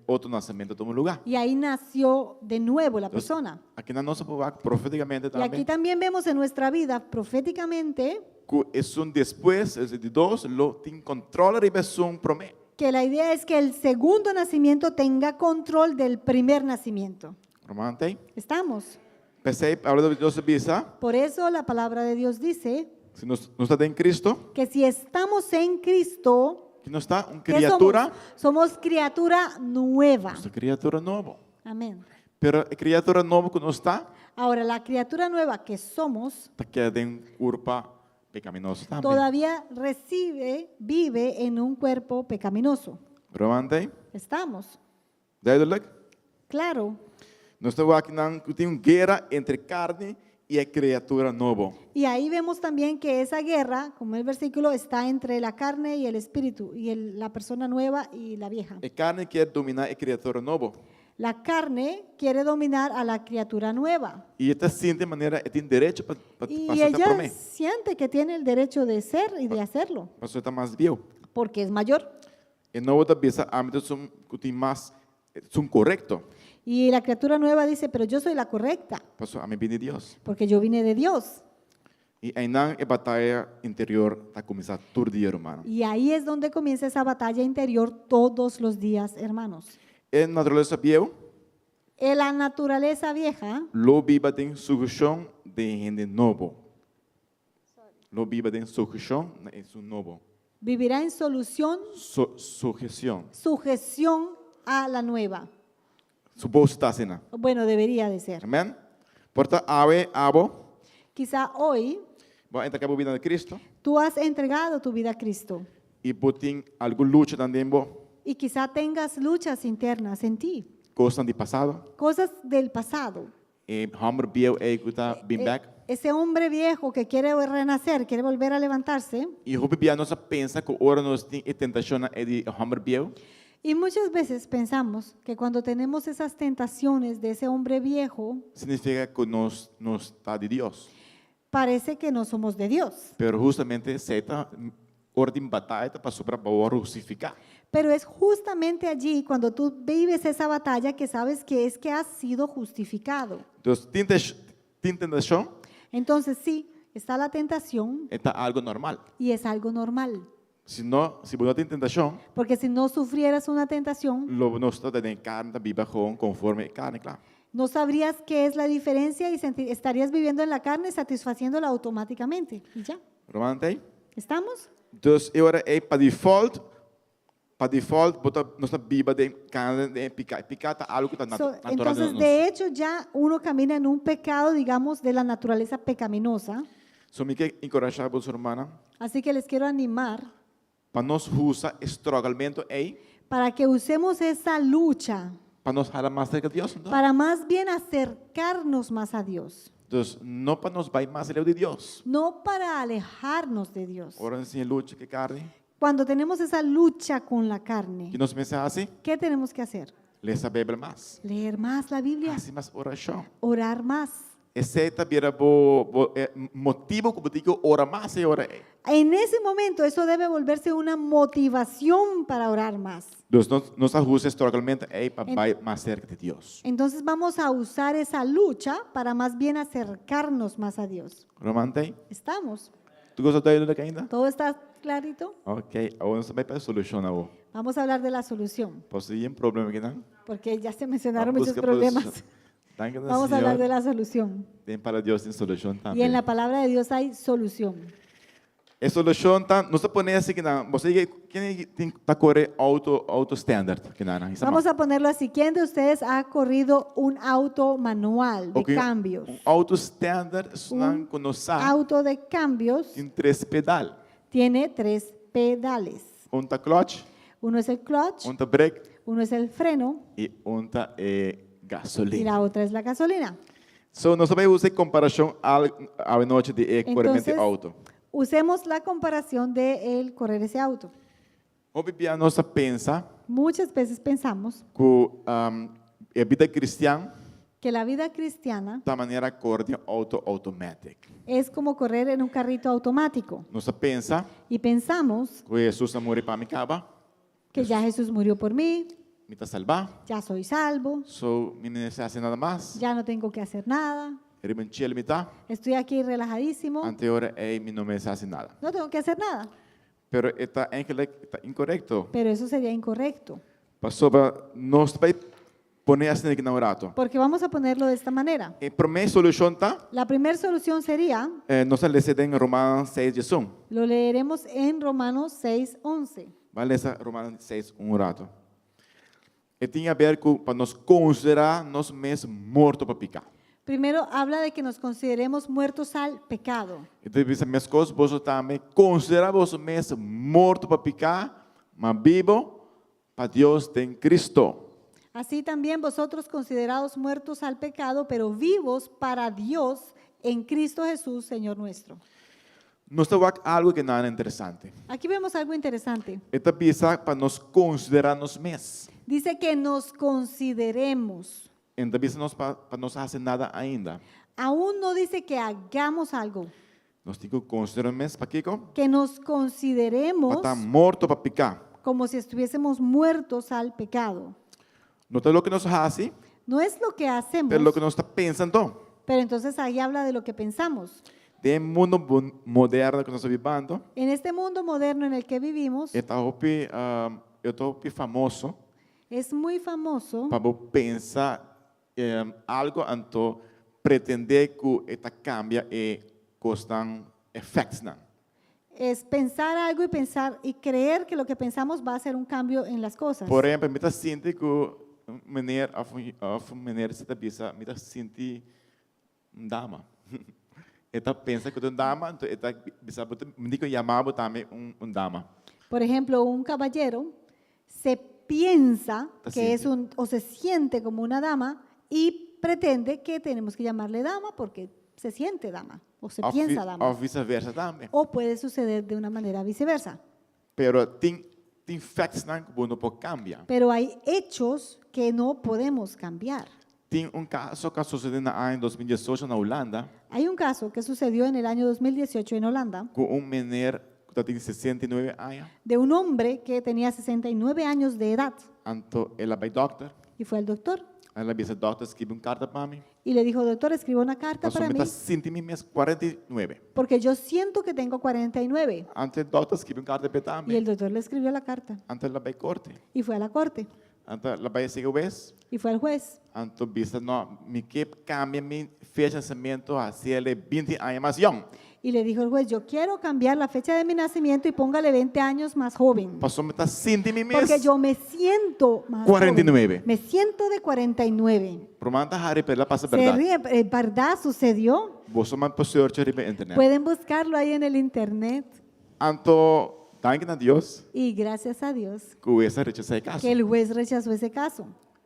outro nascimento toma lugar. Y ahí nació de nuevo la Dus, persona. aqui na nossa povoação, profeticamente Y aquí também, también vemos en nuestra vida proféticamente que é depois, é de dois, lo tem controle de versão por mim. que la idea es que el segundo nacimiento tenga control del primer nacimiento. Romano tem? ¿Estamos? Por eso la palabra de Dios dice si no está en Cristo, que si estamos en Cristo, que no está una ¿qué criatura, somos criatura nueva. es criatura nueva. Amén. Pero la criatura nueva que no está, Ahora, la criatura nueva que somos queda en cuerpo pecaminoso también. todavía vive en un cuerpo pecaminoso. Romante, Estamos, duidelijk. claro. Nós estamos aqui tem uma guerra entre carne e a criatura nova. Y ahí vemos también que esa guerra, como el versículo, está entre la carne y el espíritu, y la persona nueva y la vieja. A carne quer dominar a criatura nova. La carne quiere dominar a la criatura nueva. E esta siente de maneira, tem direito para Y passar por ella mim. siente que tiene el derecho de ser y de hacerlo, Pastor está mais viu. porque es mayor. E nova da bisa âmbitos são correto. Y la criatura nueva dice, pero yo soy la correcta, Pastor, a mim vem de Deus. porque yo vine de Dios. E ainda a batalha interior está começando todo dia, hermano. Y ahí es donde comienza esa batalla interior todos los días, hermanos. A natureza viu, En la naturaleza vieja, lo viva tem sugestão de gente novo. Lo viva tem sugestão é um novo. vivirá en solución, Sugestão. sujeción a la nueva. Suposto está assim. Bueno, debería de ser. Amém? Porta abo, Quizá hoy vou entrar na vida de Cristo tú has entregado tu vida a Cristo e botem algo luta também, y quizá tengas luchas internas en ti, coisas de passado. cosas del pasado. E hammer bio e guta been back. Ese hombre viejo que quiere renacer, quiere volver a levantarse, E hope bia nossa pensa que ora nós tem a tentação é de hammer bio. y muchas veces pensamos que cuando tenemos esas tentaciones de ese hombre viejo, Significa que nós está de Deus. parece que no somos de Dios. Pero justamente seta hora de batalha para sobrar para crucificar. Pero es justamente allí cuando tú vives esa batalla que sabes que es que has sido justificado. Então, tentação Entonces sí, está la tentación é algo normal. y es algo normal. Se você não tem tentação, Porque si no sufrieras una tentación, lo nós está de carne da Bíblia conforme carne, claro. no sabrías qué es la diferencia y estarías viviendo en la carne satisfaciéndola automáticamente. Y ya, Romante? ¿estamos? Dus agora é para default, bota nossa Bíblia de carne de picar. Picar está algo que está natural. Entonces, de hecho, ya uno camina en un pecado, digamos, de la naturaleza pecaminosa. So me quer encorajar vos, hermana, Así que les quiero animar para nós usar estrugamento aí, para que usemos esa lucha para nós falar mais cerca de Deus, então. para más bien acercarnos más a Dios, Dus não para nós vai mais de Deus. no para alejarnos de Dios. Ora sem luta que carne, Cuando tenemos esa lucha con la carne, que nós pensa assim, ¿qué tenemos que hacer? ler a Bíblia mais. Leer más la Biblia, Assim mais oração. orar más. Esse também era motivo que digo ora mais e ora é. En ese momento eso debe volverse una motivación para orar más. Dus nós usa estrugamento aí para vai mais cerca de Deus. Entonces vamos a usar esa lucha para más bien acercarnos más a Dios. Romante? ¿Estamos? Tu gosta de ainda ainda? ¿Todo está clarito? Ok, agora nós vai para solucionar o. Vamos a hablar de la solución, Posso ir problema aqui não? porque ya se mencionaron Vamos muchos buscar problemas. solución. Danke, Vamos a hablar de la solución. Tem para Deus tem solução Y também. en la palabra de Dios hay solución. A solução tá, nós ponemos assim que não, você quem tem tá correr auto standard que não, Vamos a ponerlo así. ¿Quién de ustedes ha corrido un auto manual de cambios? Auto standard não conosco. Auto de cambios Tem 3 pedal. tiene 3 pedales. Tá clutch, Uno es el clutch, tá brake uno es el freno e tá y gasolina. la otra es la gasolina. So nós vamos usar comparação à noite de corrente Entonces, auto. usemos la comparación de el correr ese auto. Hoje a nossa pensa Muchas veces pensamos que a vida cristã que la vida cristiana da maneira corre auto automatic. es como correr en un carrito automático. Nossa pensa Y pensamos que Jesus morreu para me caba, que ya Jesús murió por mí, me está salvar. ya soy salvo, So, me necessita nada mais. ya no tengo que hacer nada, Ribenchel me tá. estoy aquí relajadísimo, Anteora me não me necessita nada. no tengo que hacer nada. Pero está incorrecto. Pero eso sería incorrecto. Pastor, nós vai poner assim aqui na orato. Porque vamos a ponerlo de esta manera. A primeira solução tá, La primera solución sería, nós vamos ler em Romanos 6:1. lo leeremos en Romanos 6:11. Vai ler Romanos 6:1 orato. E tem a ver com para nós considerar nós mesmos mortos para pecar. Primero habla de que nos consideremos muertos al pecado. Então, minhas coisas, você também considerar você mesmo morto para pecar, mas vivo para Deus em Cristo. Así también vosotros considerados muertos al pecado, pero vivos para Dios en Cristo Jesús, Señor nuestro. Nós temos algo que não é interessante. Aquí vemos algo interesante. Esta pieza para nós considerar nós mesmos. Dice que nos consideremos. Então, pieza nós para nós fazer nada ainda. Aún no dice que hagamos algo. Nós temos que considerar mesmo para quê? Que nos consideremos Para estar morto para pecar. como si estuviésemos muertos al pecado. Não é o que nós fazemos, No es lo que hacemos, mas o que nós está pensando. pero entonces ahí habla de lo que pensamos. Tem mundo moderno que nós estamos vivendo. En este mundo moderno en el que vivimos, Eu estou famoso es muy famoso para pensar algo anto pretender que esta cambia e costan efectos não. es pensar algo y pensar y creer que lo que pensamos va a hacer un cambio en las cosas. Por exemplo, me sinto que meneer se está bisa, me sinto dama. Esta pensa que dama, então esta bisa me digo chamava também dama. Por ejemplo, un caballero se piensa ¿Te que es siente? o se siente como una dama y pretende que tenemos que llamarle dama porque se siente dama o se piensa Ou dama. vice-versa também. O puede suceder de una manera viceversa. Pero tem factos não que não pode cambiar. Pero hay hechos que no podemos cambiar. Tem caso que sucedeu em 2018 na Holanda, Hay un caso que sucedió en el año 2018 en Holanda com menino que tem 69 anos, de un hombre que tenía 69 años de edad então ela vai doctor, y fue al doctor ela disse doctor escreve carta para mim, y le dijo, doctor, escriba una carta para mí me sinto mesmo 49. porque yo siento que tengo 49. Então o doctor escreve carta para Y também, el doctor le escribió la carta então ela vai corte, y fue a la corte então ela vai seguir o juez, y fue al juez. então disse não, me que cambia minha fecha de nascimento a ser 20 anos mais young. Y le dijo el juez, yo quiero cambiar la fecha de mi nacimiento y póngale 20 años más joven. Pastor me sinto mesmo Porque yo me siento más 49. joven. Me siento de 49. Promanta Harry pela passa Se verdade. ríe, ¿verdad? Sucedió. Você man pastor na internet. Pueden buscarlo ahí en el internet. Anto, danke a Deus Y gracias a Dios que essa rechaça caso. que el juez rechazó ese caso.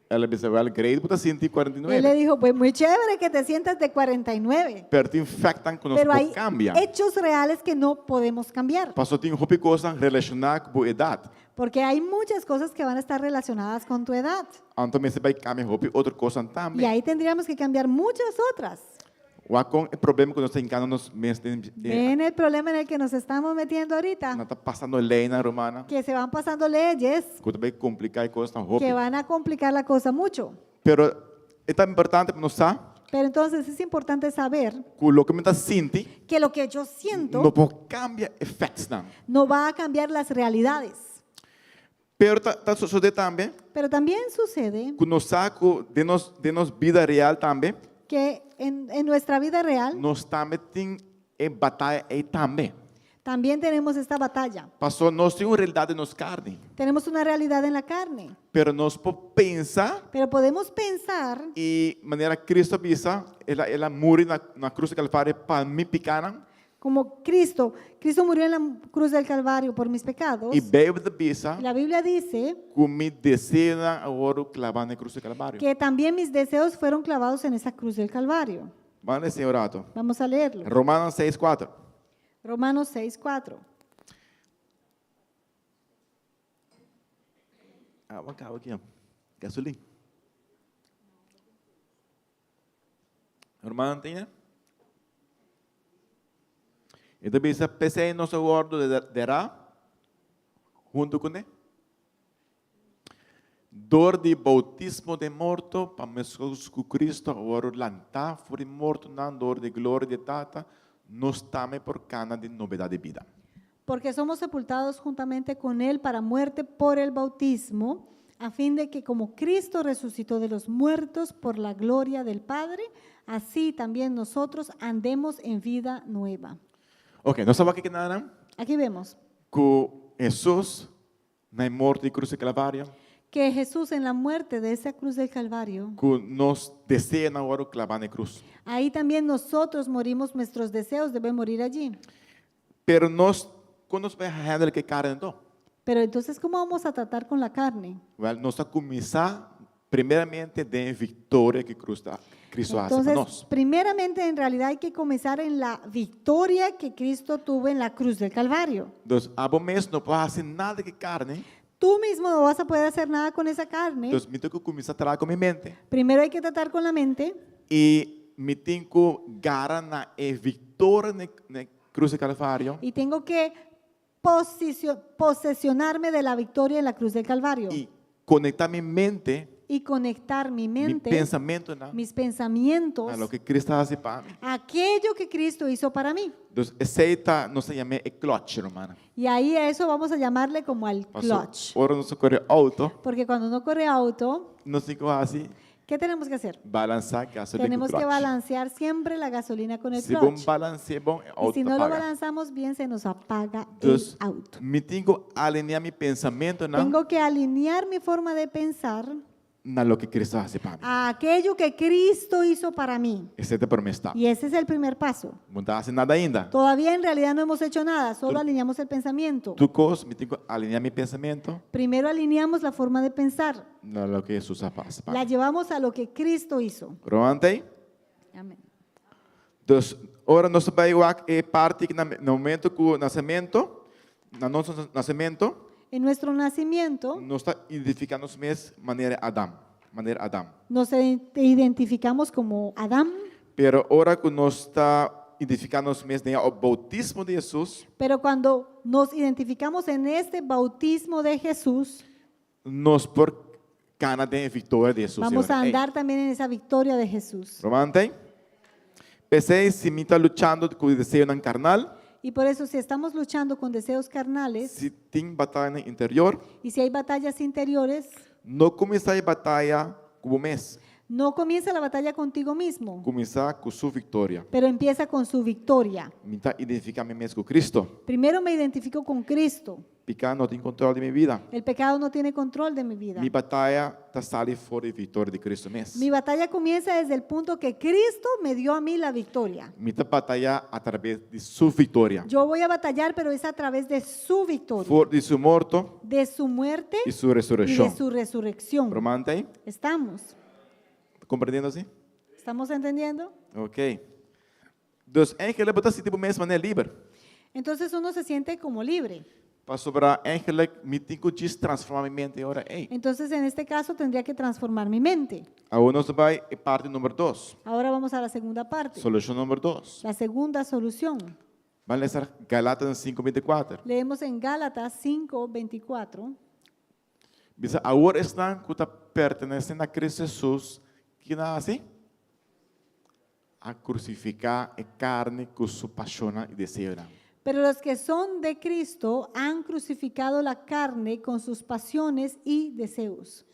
Ela disse, well, great, but sinto Él le 49. dijo, pues muy chévere que te sientas de 49. Pero tem factan que nós Pero hay cambia. hechos reales que no podemos cambiar. Pastor tem hopi coisa relacionada com a idade. Porque hay muchas cosas que van a estar relacionadas con tu edad. Anto me se vai cambiar hopi outra coisa Y também. ahí tendríamos que cambiar muchas otras. O com o problema que nós enganamos mesmo Ven el problema en el que nos estamos metiendo ahorita. não está passando lei na romana. Que se van pasando leyes Que vai complicar a coisa hopi. que van a complicar la cosa mucho. Pero é tão importante para nós saber Pero entonces es importante saber que o que me está sinti que lo que yo não siento pode cambiar efeitos não. no va a cambiar las realidades. Pero tá sucede também Pero también sucede que nós saco de nos vida real também. que en nuestra vida real Nós também tem batalha aí também. también tenemos esta batalla. Pastor, nós temos realidade nos carne, Tenemos una realidad en la carne, pero nós podemos pensar pero podemos pensar e maneira Cristo pensa, ela morre na cruz do Calvário para me picaram como Cristo murió en la cruz del Calvario por mis pecados. e Bíblia pensa La Biblia dice que me descena agora clavar na cruz do Calvário. que también mis deseos fueron clavados en esa cruz del Calvario. Vale, Senhor Ato. Vamos a leerlo. Romanos 6:4. Romanos 6:4. Vamos cá aqui, ó. Gasolina. Romanos tem, né? Então, pensa, pensei no seu gordo derá, junto com ele. Dor de bautismo de morto, para Jesus Cristo, agora lantar, fora morto, não dor de glória de tata, nos tame por cana de novidade de vida. Porque somos sepultados juntamente con Él para muerte por el bautismo, a fin de que como Cristo resucitó de los muertos por la gloria del Padre, así también nosotros andemos en vida nueva. Ok, nós estamos aqui na Aquí vemos com Jesus na morte e cruz de Calvário, que Jesús en la muerte de esa cruz del Calvario, que nos deseja na hora clavar na cruz. ahí también nosotros morimos, nuestros deseos deben morir allí. Pero nós, quando nós vamos handle que carne então, Pero entonces, ¿cómo vamos a tratar con la carne? nós vamos começar primeiramente de vitória que Cristo hace para Entonces, nós. primeramente, en realidad hay que comenzar en la victoria que Cristo tuvo en la cruz del Calvario. Então, a bom mês não pode fazer nada que carne. Tú mismo no vas a poder hacer nada con esa carne. Então, me tenho que começar a trabalhar com minha mente Primero hay que tratar con la mente e me tenho que ganhar na vitória na cruz de Calvário y tengo que posesionarme de la victoria en la cruz del Calvario e conectar minha mente, y conectar mi meu mente, pensamento mis pensamientos a lo que Cristo hace para mim. a aquello que Cristo hizo para mí. Então, aceita, nós chamamos de clutch, hermana. Y ahí a eso vamos a llamarle como al clutch. Ora, nós corre auto, Porque cuando uno corre auto, nós temos que fazer ¿qué tenemos que hacer? balançar a gasolina com Tenemos o que clutch. balancear siempre la gasolina con el Se bom clutch. balancear, bom, Y auto si no lo apaga. balanzamos bien, se nos apaga Então, el auto. me tenho que alinhar meu pensamento Tengo que alinear mi forma de pensar na lo que Cristo hace para mim. a aquello que Cristo hizo para mí. Esse é para mim está. Y ese es el primer paso. Não está fazendo nada ainda. Todavía en realidad no hemos hecho nada, solo alineamos el pensamiento. Tu coisa, me tenho que alinhar meu pensamento Primero alineamos la forma de pensar, na lo que Jesus faz para la mim. llevamos a lo que Cristo hizo. Pronto? Amén. Então, ora nós vamos parte que no momento do nascimento, no nosso nascimento, En nuestro nacimiento nós está identificando nos mesmos maneira Adão. nos identificamos como Adán, Pero ora que nós está identificando nos mesmos o bautismo de Jesus, pero cuando nos identificamos en este bautismo de Jesús, nós por cana de vitória de Jesus. vamos a andar también en esa victoria de Jesús. Pronto? Pensei se me está lutando com o desejo carnal, Y por eso si estamos luchando con deseos carnales se tem batalha interior, y si hay batallas interiores, não começar a batalha como mês, no comienza la batalla contigo mismo, começar com sua vitória. pero empieza con su victoria. Me está identificando mesmo com Cristo. Primero me identifico con Cristo. Pecado não tem controle de minha vida. El pecado no tiene control de mi vida. Minha batalha está saindo fora de vitória de Cristo mesmo. Mi batalla comienza desde el punto que Cristo me dio a mí la victoria. Me está batalha através de sua vitória. Yo voy a batallar, pero es a través de su victoria, Fora de seu morto de su muerte e sua y ressurreição. de su resurrección. Romanta aí? ¿Estamos? Compreendendo assim? ¿Estamos entendiendo? Ok. Dos ángeles botam se tipo mesmo maneira livre. Entonces uno se siente como libre. Para sobrar ángeles, me tenho que transformar minha mente agora. Ei, Entonces en este caso tendría que transformar mi mente. agora nós vai parte número 2. Ahora vamos a la segunda parte. Solução número 2. La segunda solución. Vamos ler Galatas 5:24. Leemos en Gálatas 5:24. Diz, agora estão que pertencem a Cristo Jesus, que nasce a crucificar a carne com sua paixão e desejo. Pero los que son de Cristo han crucificado la carne con sus pasiones y deseos.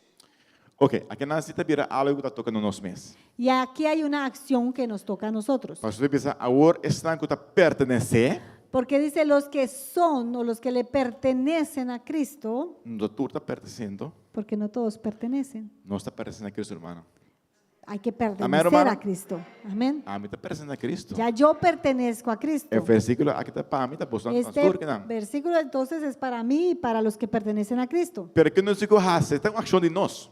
Ok, aqui na cita vira algo que está tocando nos mesmos. Y aquí hay una acción que nos toca a nosotros. Para você pensar, agora estão que pertencem, Porque dice los que son o los que le pertenecen a Cristo, não tu está pertencendo, porque no todos pertenecen. não está pertencendo a Cristo, hermano. Hay que Amén, pertenecer hermano. a Cristo. Amén. A mim está pertencendo a Cristo. Ya yo pertenezco a Cristo. O versículo aqui está para mim, está postando nas Este turcas, não. versículo entonces es para mí y para los que pertenecen a Cristo. Pero que não digo assim, tem uma ação de nós.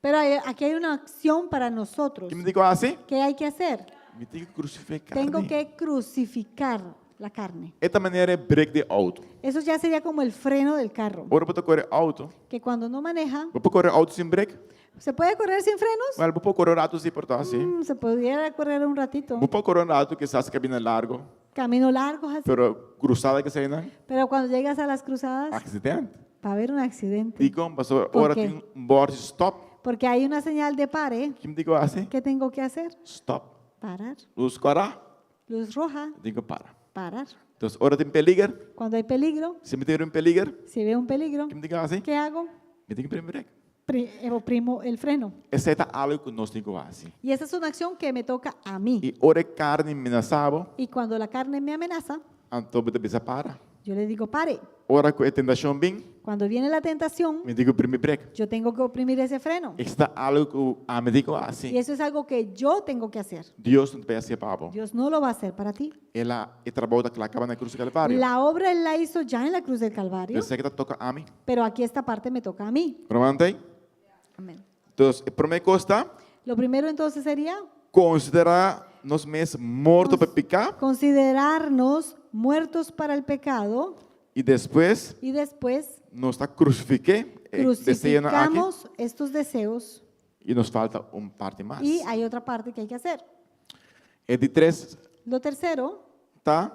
Pero aquí hay una acción para nosotros. Que me digo assim, ¿Qué hay que hacer? me tenho que crucificar. Tengo que crucificar la carne. Esta maneira é break de auto. Eso ya sería como el freno del carro. Ora para correr auto, Que cuando no maneja, vou correr auto sem break, ¿se puede correr sin frenos? mas vou correr auto sem portar assim. Se pudiera correr un ratito. Vou correr auto que se cabina largo, Camino largos así. pero cruzada que se não, Pero cuando llegas a las cruzadas, acidente. va a haber un accidente. Digo, pastor, ¿Por ora qué? tem board stop. Porque hay una señal de pare. Que me digo assim, ¿Qué tengo que hacer? stop. Parar. Luz clara, Luz roja, digo para. parar. Então, ora tem peligro, Cuando hay peligro, se me der peligro, si veo un peligro, que me diga assim, ¿qué hago? me tenho que prender break. oprimo el freno. Essa é algo que nós temos assim. Y esa es una acción que me toca a mí. E ora carne amenaçava, Y cuando la carne me amenaza, então eu devia para. yo le digo, pare. Ora com a tentação vem, Cuando viene la tentación, me digo primeiro break. yo tengo que oprimir ese freno. Está algo que me digo Y assim. eso es algo que yo tengo que hacer. Deus não vai ser para. Dios no lo va a hacer para ti. Ela é trabalho que ela acaba na cruz do Calvário. La obra Él la hizo ya en la cruz del Calvario, Eu sei que toca a mim. pero aquí esta parte me toca a mí. Romantei? Amén. Então, a primeira coisa, Lo primero entonces sería considerar nós mesmos mortos para pecar. considerarnos muertos para el pecado E depois, y después nós está crucifiquei, desejando aqui. crucificamos estos deseos. E nos falta parte mais. Y hay otra parte que hay que hacer. É de 3, Lo tercero tá?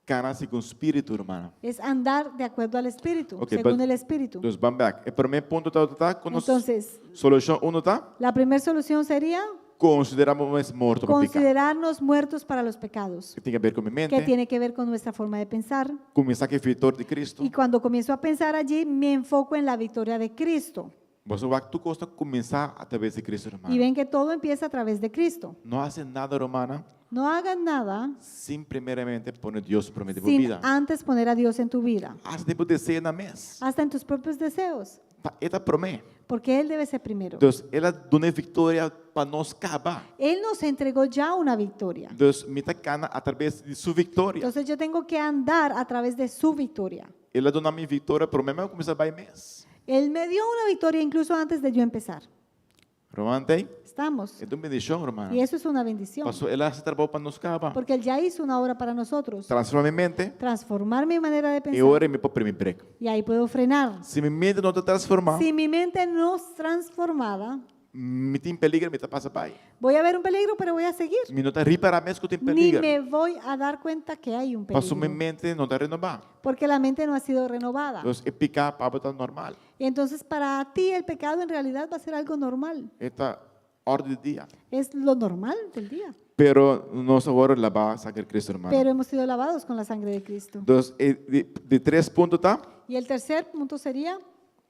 Canase com o espírito, irmã. es andar de acuerdo al Espíritu, Ok, según but- el Espíritu. Dos vamos back. O primeiro ponto tá com nós. Entonces, Solução 1 tá? la primera solución sería Consideramos mortos para pecar. considerarnos muertos para los pecados, Que tem a ver com minha que mente, tiene que ver con nuestra forma de pensar. com o sacrifício de Cristo. Y cuando comienzo a pensar allí, me enfoco en la victoria de Cristo. Você vai tu costa começar através de Cristo, irmã. Y ven que todo empieza a través de Cristo. Não hace nada, romana, No hagan nada sem primeiramente poner Deus promete por sin vida. antes poner a Dios en tu vida, Haz tempo de ser na mesa. hasta en tus propios deseos, Ela promete. porque Él debe ser primero. Deus, ela dá uma vitória para nós acabar. Él nos entregó ya una victoria. Deus me cana através de sua vitória. Entonces yo tengo que andar a través de su victoria. Ela dá minha vitória, promete eu começar a mês. Él me dio una victoria incluso antes de yo empezar. Romante, Estamos. é uma bendição, romana. Y eso es una bendición. Passou, ela se trabalhou para nos acabar. Porque Él ya hizo una obra para nosotros. Transforma minha mente Transformar mi manera de e pensar. ora me para primeiro break. Y ahí puedo frenar. Se minha mente não está transformada, Si mi mente no es transformada, me tem peligro, me está passa pai. voy a ver un peligro, pero voy a seguir. Me não está reparar mesmo que tem Ni peligro. me voy a dar cuenta que hay un Passou minha peligro. mente não está renovada. Porque la mente no ha sido renovada. Então, é picar para estar normal. Y entonces para ti el pecado en realidad va a ser algo normal. Esta ordem do dia. Es lo normal del día. Pero nós agora lavar sangre de Cristo, hermano. Pero hemos sido lavados con la sangre de Cristo. Então, de 3 pontos, tá? Y el tercer punto sería,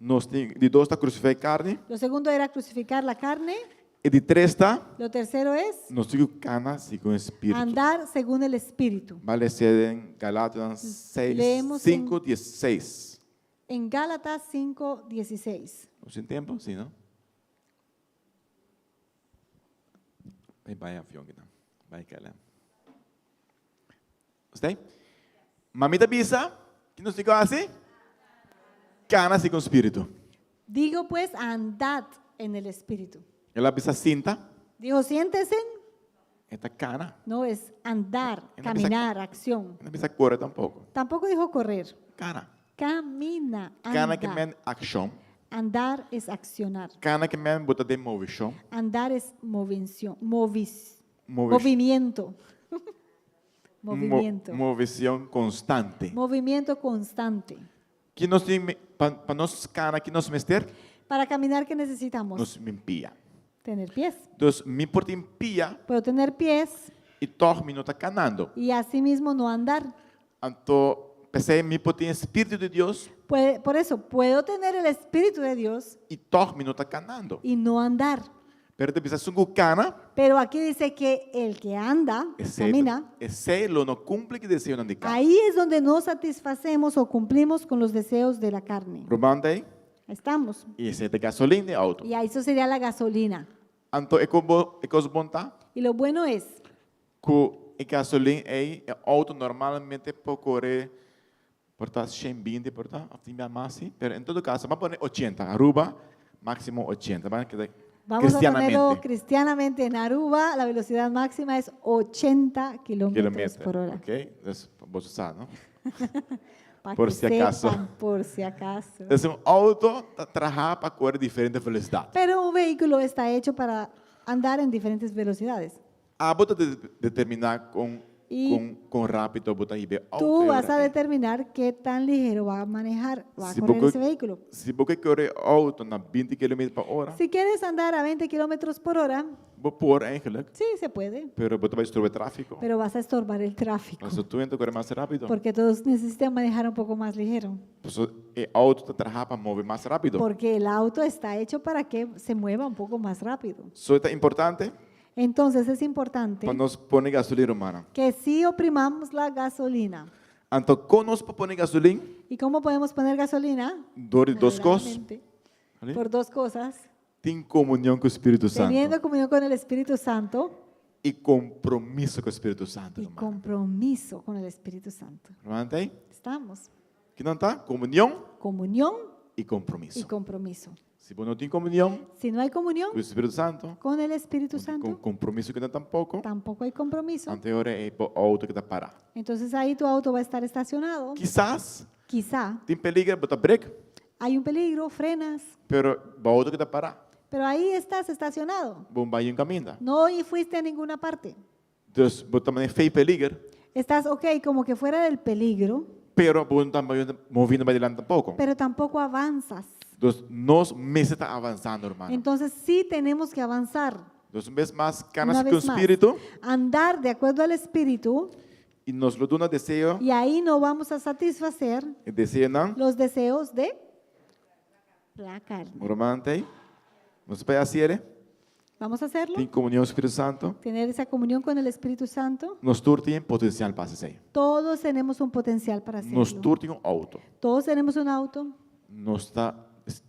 De 2 está crucificar carne. lo segundo era crucificar la carne. E de 3 tá? Lo tercero es Nós temos canas e com espírito. andar según el Espíritu. Vale ser em Galátias 6, Leemos 5, 16. En Gálatas 5:16. Sem tempo? Sim, não? Vai avião aqui, não. Vai, cara. Gostei? Mamita bisa, que nos diga assim? Canas e com espírito. Digo pues, andad en el Espíritu. Ela bisa cinta, Dijo, siéntese. esta cana. No es andar, En la caminar, acción. Não bisa correr tampouco. Tampoco dijo correr. Cana. Camina, Cana que anda. men ação. Andar es accionar. Cana que men bota de movição. Andar es movención, Movi- movimiento. Movimiento. Movição constante. Movimiento constante. Que nós tem para nós cana que nós mester, Para caminar, ¿qué necesitamos? nos impia. Tener pies. Então, me por impia Puedo tener pies e torme não está canando. y asimismo no andar. Então, pensei me por ter espírito de Deus Por eso, puedo tener el Espíritu de Dios e torme não está canando. y no andar. Pero te precisa sungu cana, Pero aquí dice que el que anda, camina, esse lo não cumpre que desejo não de cana. ahí es donde no satisfacemos o cumplimos con los deseos de la carne. Romanda aí, Ahí estamos. e esse é de gasolina de auto. Y ahí eso sería la gasolina. Então, é como bonta, Y lo bueno es que a gasolina é auto normalmente pode correr portar 120, portar, assim mais, pero em todo caso, vamos poner 80, Aruba, máximo 80, vai quedar Vamos a ponerlo cristianamente en Aruba, la velocidad máxima es 80 kilómetros por hora. Ok, entonces, vos usar, ¿no? Para Por que si acaso. sepan, por si acaso. Entonces, un auto trabaja para correr diferentes velocidades. Pero un vehículo está hecho para andar en diferentes velocidades. A bota de determinar com con rápido botar aí tú vas a determinar qué tan ligero va a manejar, va a correr ese vehículo. Se você quer auto na 20 km/h, Si quieres andar a 20 kilómetros por hora, por eigenlijk, sí, se puede, pero você vai estorbar tráfico. pero vas a estorbar el tráfico. Mas tu tenta correr mais rápido. Porque todos necesitan manejar un poco más ligero. Pues, o auto está trabalhando para mover mais rápido. Porque el auto está hecho para que se mueva un poco más rápido. Isso é importante Entonces es importante para nós pôr gasolina, hermana. que sí oprimamos la gasolina. Então, quando nós pôr gasolina, ¿Y cómo podemos poner gasolina? duas coisas. Generalmente, por dos cosas. Tem comunhão com o Espírito Santo Teniendo comunión con el Espíritu Santo e compromisso com o Espírito Santo, y hermana. compromiso con el Espíritu Santo. Hermana, tem? Estamos. Que não está? Comunhão Comunión e compromisso. y compromiso. Se você não tem comunhão Si no hay comunión com o Espírito Santo, con el Espíritu com Santo, compromisso que não tampouco, tampoco hay compromiso. anterior é o auto que está parado. Entonces ahí tu auto va a estar estacionado. Quizás Quizá tem peligro botar break, hay un peligro, frenas, pero o auto que está parado, pero ahí estás estacionado. bom vai caminho. No y fuiste a ninguna parte. Então, botar mais feio peligro, Estás, ok, como que fuera del peligro, pero não está movendo para adelante tampouco. pero tampoco avanzas. Então, nós mesmo está avançando, hermano. Entonces sí tenemos que avanzar. Então, vez mais Una canas com o vez más, Espírito andar de acuerdo al Espíritu e nos lo dá desejo, y ahí no vamos a satisfacer e desejo não, los deseos de la carne. hermano, tem? Nós vai fazer, Vamos a hacerlo, tem comunhão com o Espírito Santo, tener esa comunión con el Espíritu Santo. nós todos temos potencial para fazer. Todos tenemos un potencial para Nós hacerlo. todos temos auto. Todos tenemos un auto, Nós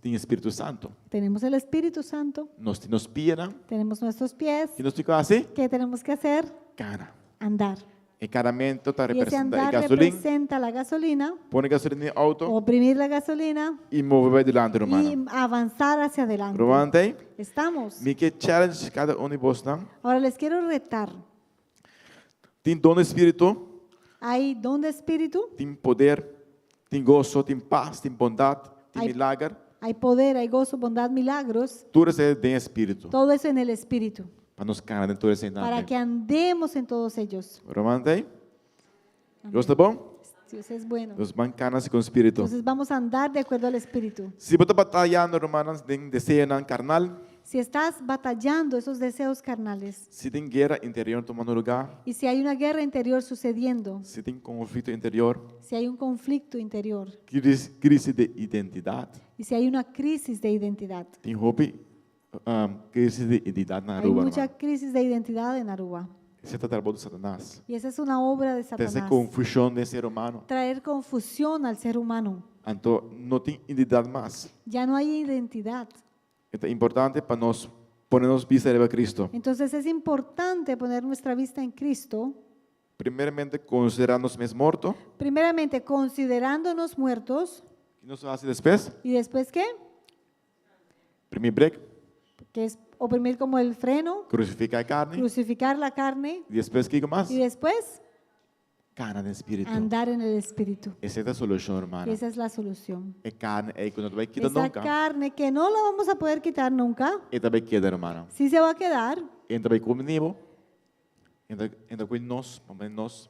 tem Espírito Santo. tenemos el Espíritu Santo, Nós temos piernas tenemos nuestros pies. e nós ficamos assim, ¿Qué tenemos que hacer? cara. Andar. E caramento está Y ese representando a andar gasolina, representa la gasolina, põe gasolina no auto oprimir la gasolina e move para adelante, y hermano. avanzar hacia adelante. Hermano, tem? Estamos. Me que challenge cada um de vocês, não? Ahora les quiero retar. Tem dom do Espírito, Hay don de espíritu, tem poder, tem gozo, tem paz, tem bondade, tem Ai- milagre. hay poder, hay gozo, bondad, milagros. Tudo isso é de Espírito. Todo eso en el espíritu. Para nos cair dentro desse Para que andemos en todos ellos. Hermano, tem? Deus está bom? Dios es bueno. Deus mancanas com o Espírito. Entonces vamos a andar de acuerdo al espíritu. Se você está batalhando, hermanos, tem desejo carnal, Si estás batallando esos deseos carnales se tem guerra interior tomando lugar, y si hay una guerra interior sucediendo, se tem conflito interior, si hay un conflicto interior crise de identidade, y si hay una crisis de identidad, tem crise de identidade na hay rua, mucha hermano. crisis de identidad en Aruba. Você está trabalhando de Satanás. Y esa es una obra de Essa Satanás. confusão de ser humano. Traer confusión al ser humano. Então, não tem identidade mais. Ya no hay identidad. É importante para nós ponernos vista de Cristo. Entonces es importante poner nuestra vista en Cristo. Primeiramente, considerarnos mesmo mortos. Primeramente, considerándonos muertos. O que nós fazemos depois? ¿Y después qué? Primeiro break, Que es oprimir como el freno, crucificar a carne. crucificar la carne. E depois, o que mais? Y después, Carne de Espírito. andar en el Espíritu. Essa é a solução, Y hermano. esa es la solución. É carne, é que não vai quitar Esa nunca. carne que no la vamos a poder quitar nunca, E também queda, hermano. sí se va a quedar. Entra bem comigo. Entra com nós, nós.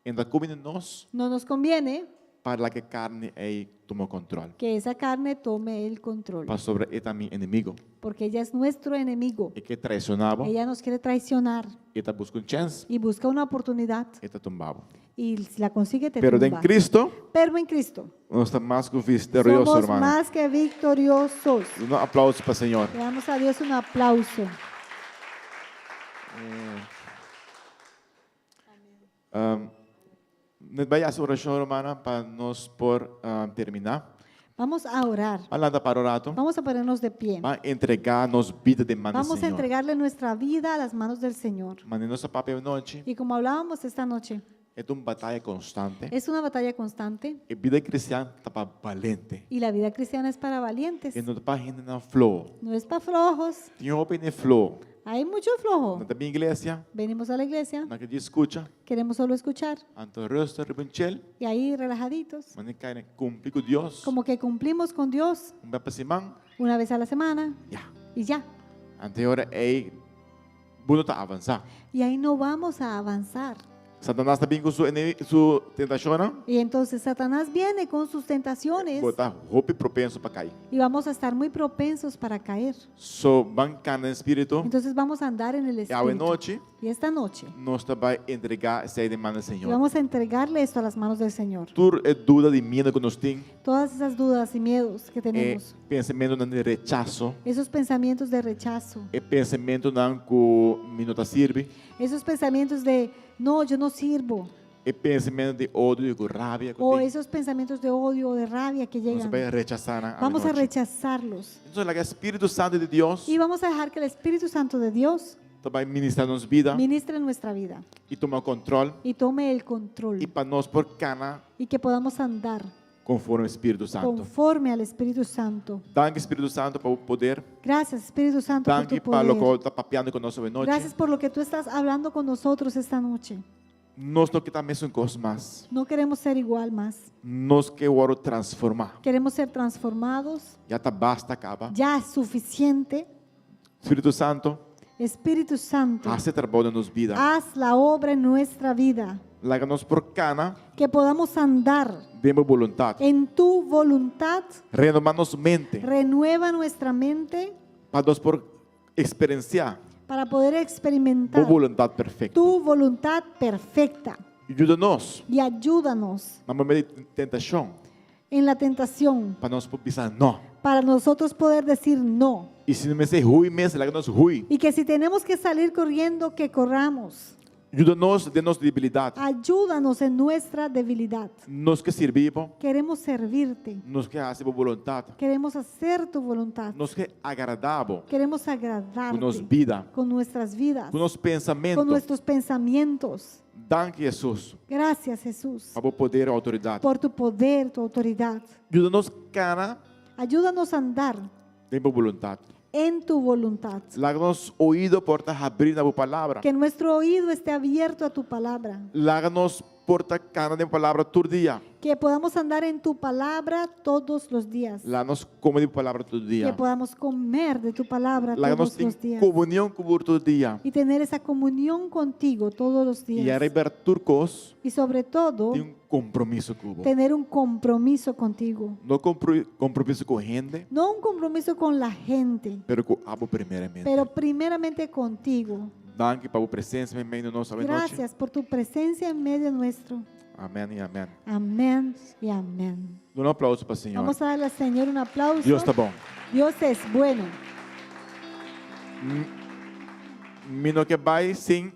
Entra com nós No nos conviene para que a carne tome controle. que esa carne tome el control, Para sobre é também inimigo. porque ella es nuestro enemigo. E que traicionava. Ella nos quiere traicionar E está buscando chance. y busca una oportunidad E está tumbado. y si la consigue te Pero em tumba. Cristo, Pero en Cristo nós estamos mais que vitoriosos, somos hermano. más que victoriosos. Um aplauso para o Senhor. Le damos a Dios un aplauso. Vai essa oração, hermana, para nós por terminar. Vamos a orar. Alanda para orato. Vamos a ponernos de pie. Vai entregar-nos vida de mão do Vamos a Senhor. entregarle nuestra vida a las manos del Señor. Mas nossa papel noite Y como hablábamos esta noche, é uma batalha constante. es una batalla constante E vida cristã está para valente. y la vida cristiana es para valientes. E não está para gente na flow. No es para flojos. Tem homem na flow. Hay mucho flojo. Na minha igreja, Venimos a la iglesia, na que escuta, queremos solo escuchar ante o rosto rebenchel, y ahí relajaditos, mas nem cai cumprir com Deus. como que cumplimos con Dios Vai para cima, una vez a la semana já. y ya. Ante hora é bueno tá avançar. Y ahí no vamos a avanzar. Satanás também com sua tentação, Y entonces Satanás viene con sus tentaciones botar roupa propenso para cair. y vamos a estar muy propensos para caer. So, bancando no espírito, Entonces vamos a andar en el e à Espíritu. noite, Y esta noche nós vai entregar essa demanda ao y Senhor. vamos a entregarle esto a las manos del Señor. Tudo é dúvida de medo que nós temos, Todas esas dudas y miedos que é tenemos, pensamento de rechaço, esos pensamientos de rechazo, é pensamento não que me não serve, esos pensamientos de no, yo no sirvo, é pensamento de ódio e raiva que o tem. esos pensamientos de odio o de rabia que Nós llegan. vai rechazar a Vamos a noite. rechazarlos Então, o Espírito Santo de Deus y vamos a dejar que el Espíritu Santo de Dios vai ministrar nos vida ministre en nuestra vida e tomar controle y tome el control e para nós por cana y que podamos andar conforme o Espírito Santo. conforme al Espíritu Santo. Danke Espírito Santo para o poder. Gracias, Espíritu Santo, por Danke tu para o poder. que está papeando conosco hoje noite. Gracias por lo que tú estás hablando con nosotros esta noche. Nós não queremos mesmo coisas mais. No queremos ser igual más. Nós queremos transformar. Queremos ser transformados. Já está basta acaba. Ya es suficiente. Espírito Santo, Espíritu Santo, hace trabalho na nossa vida. haz la obra en nuestra vida. Larga-nos por cana, Que podamos andar demos vontade. en tu voluntad. Renovar nossa mente Renueva nuestra mente para nós por experienciar para poder a experimentar vontade perfeita. tu voluntad perfecta. Ajuda-nos Y ayúdanos na momento de tentação en la tentación para nós pensar não. para nosotros poder decir no. E se não me ser ruim mesmo, larga-nos ruim. Y que si tenemos que salir corriendo, que corramos. Ajuda-nos de nossa debilidade. Ayúdanos en nuestra debilidad. Nós que servimos, Queremos servirte. nós que fazemos vontade. Queremos hacer tu voluntad. Nós que agradável Queremos com nossa agradarte vida, con nuestras vidas, com nosso pensamento. con nuestros pensamientos. Danke, Jesus, Gracias, Jesús, para o poder e a autoridade. por tu poder, tu autoridad. Ajuda-nos, cara, Ayúdanos a andar de boa vontade. en tu voluntad. Larga-nos ouído porta abrir na boa palavra. Que nuestro oído esté abierto a tu palabra. Larga-nos porta cana de palavra todo dia. Que podamos andar en tu palabra todos los días. Lá-nos come de palavra todo Que dia. podamos comer de tu palabra Larga-nos todos tem los días. comunhão com o todo dia. Y tener esa comunión contigo todos los E a días. reberturcos Y sobre todo, tem compromisso com o. tener un compromiso contigo. Não compromisso com gente, No un compromiso con la gente, pero com abo primeiramente. pero primeramente contigo. Danke para a presença em meio de nós hoje noite. Gracias por tu presencia en medio nuestro. Amém e amém. Amén y amén. Dá um aplauso para o Senhor. Vamos a darle al Señor un aplauso. Deus está bom. Dios es bueno. Mino que vai sem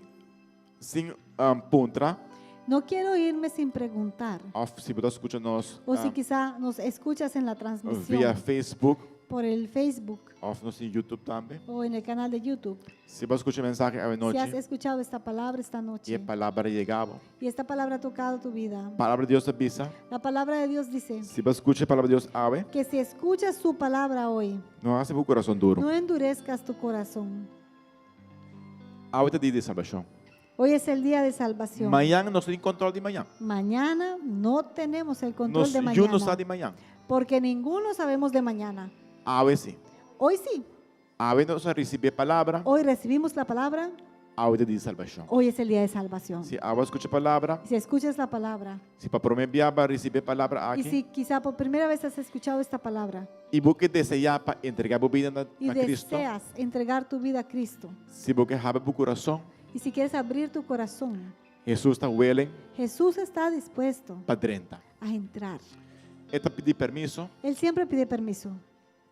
puntra. No quiero irme sin preguntar. Of se você escuta nós O si quizá nos escuchas en la transmisión via Facebook, por el Facebook of no YouTube também. o en el canal de YouTube. Se você escuta mensagem à Si has noite, escuchado esta palabra esta e a noche palavra chegava. y esta palabra ha tocado tu vida, A palavra de Deus avisa. la palabra de Dios dice Se você escuta a palavra de Deus ave, que si escuchas su palabra hoy, não hace o coração duro. no endurezcas tu corazón. Ave te dia de salvação. Hoy es el día de salvación. Manhã nós temos controle de manhã. Mañana no tenemos el control Nós de não mañana, sabe de manhã. porque ninguno sabemos de mañana. Ave sim. Hoy sí, Ave nós recebe a palavra. hoy recibimos la palabra, Ave te dia de salvação. hoy es el día de salvación. Se ave escuta a palavra, Si escuchas la palabra, se para promebiaba receber a palavra y aqui, si quizá por primera vez has escuchado esta palabra e você deseja para entregar a vida y na Cristo, deseas entregar tu vida a Cristo, se você abre o coração, y si quieres abrir tu corazón, Jesus está willing Jesús está dispuesto para dentro. a entrar. Ele pedir permisso, Él siempre pide permiso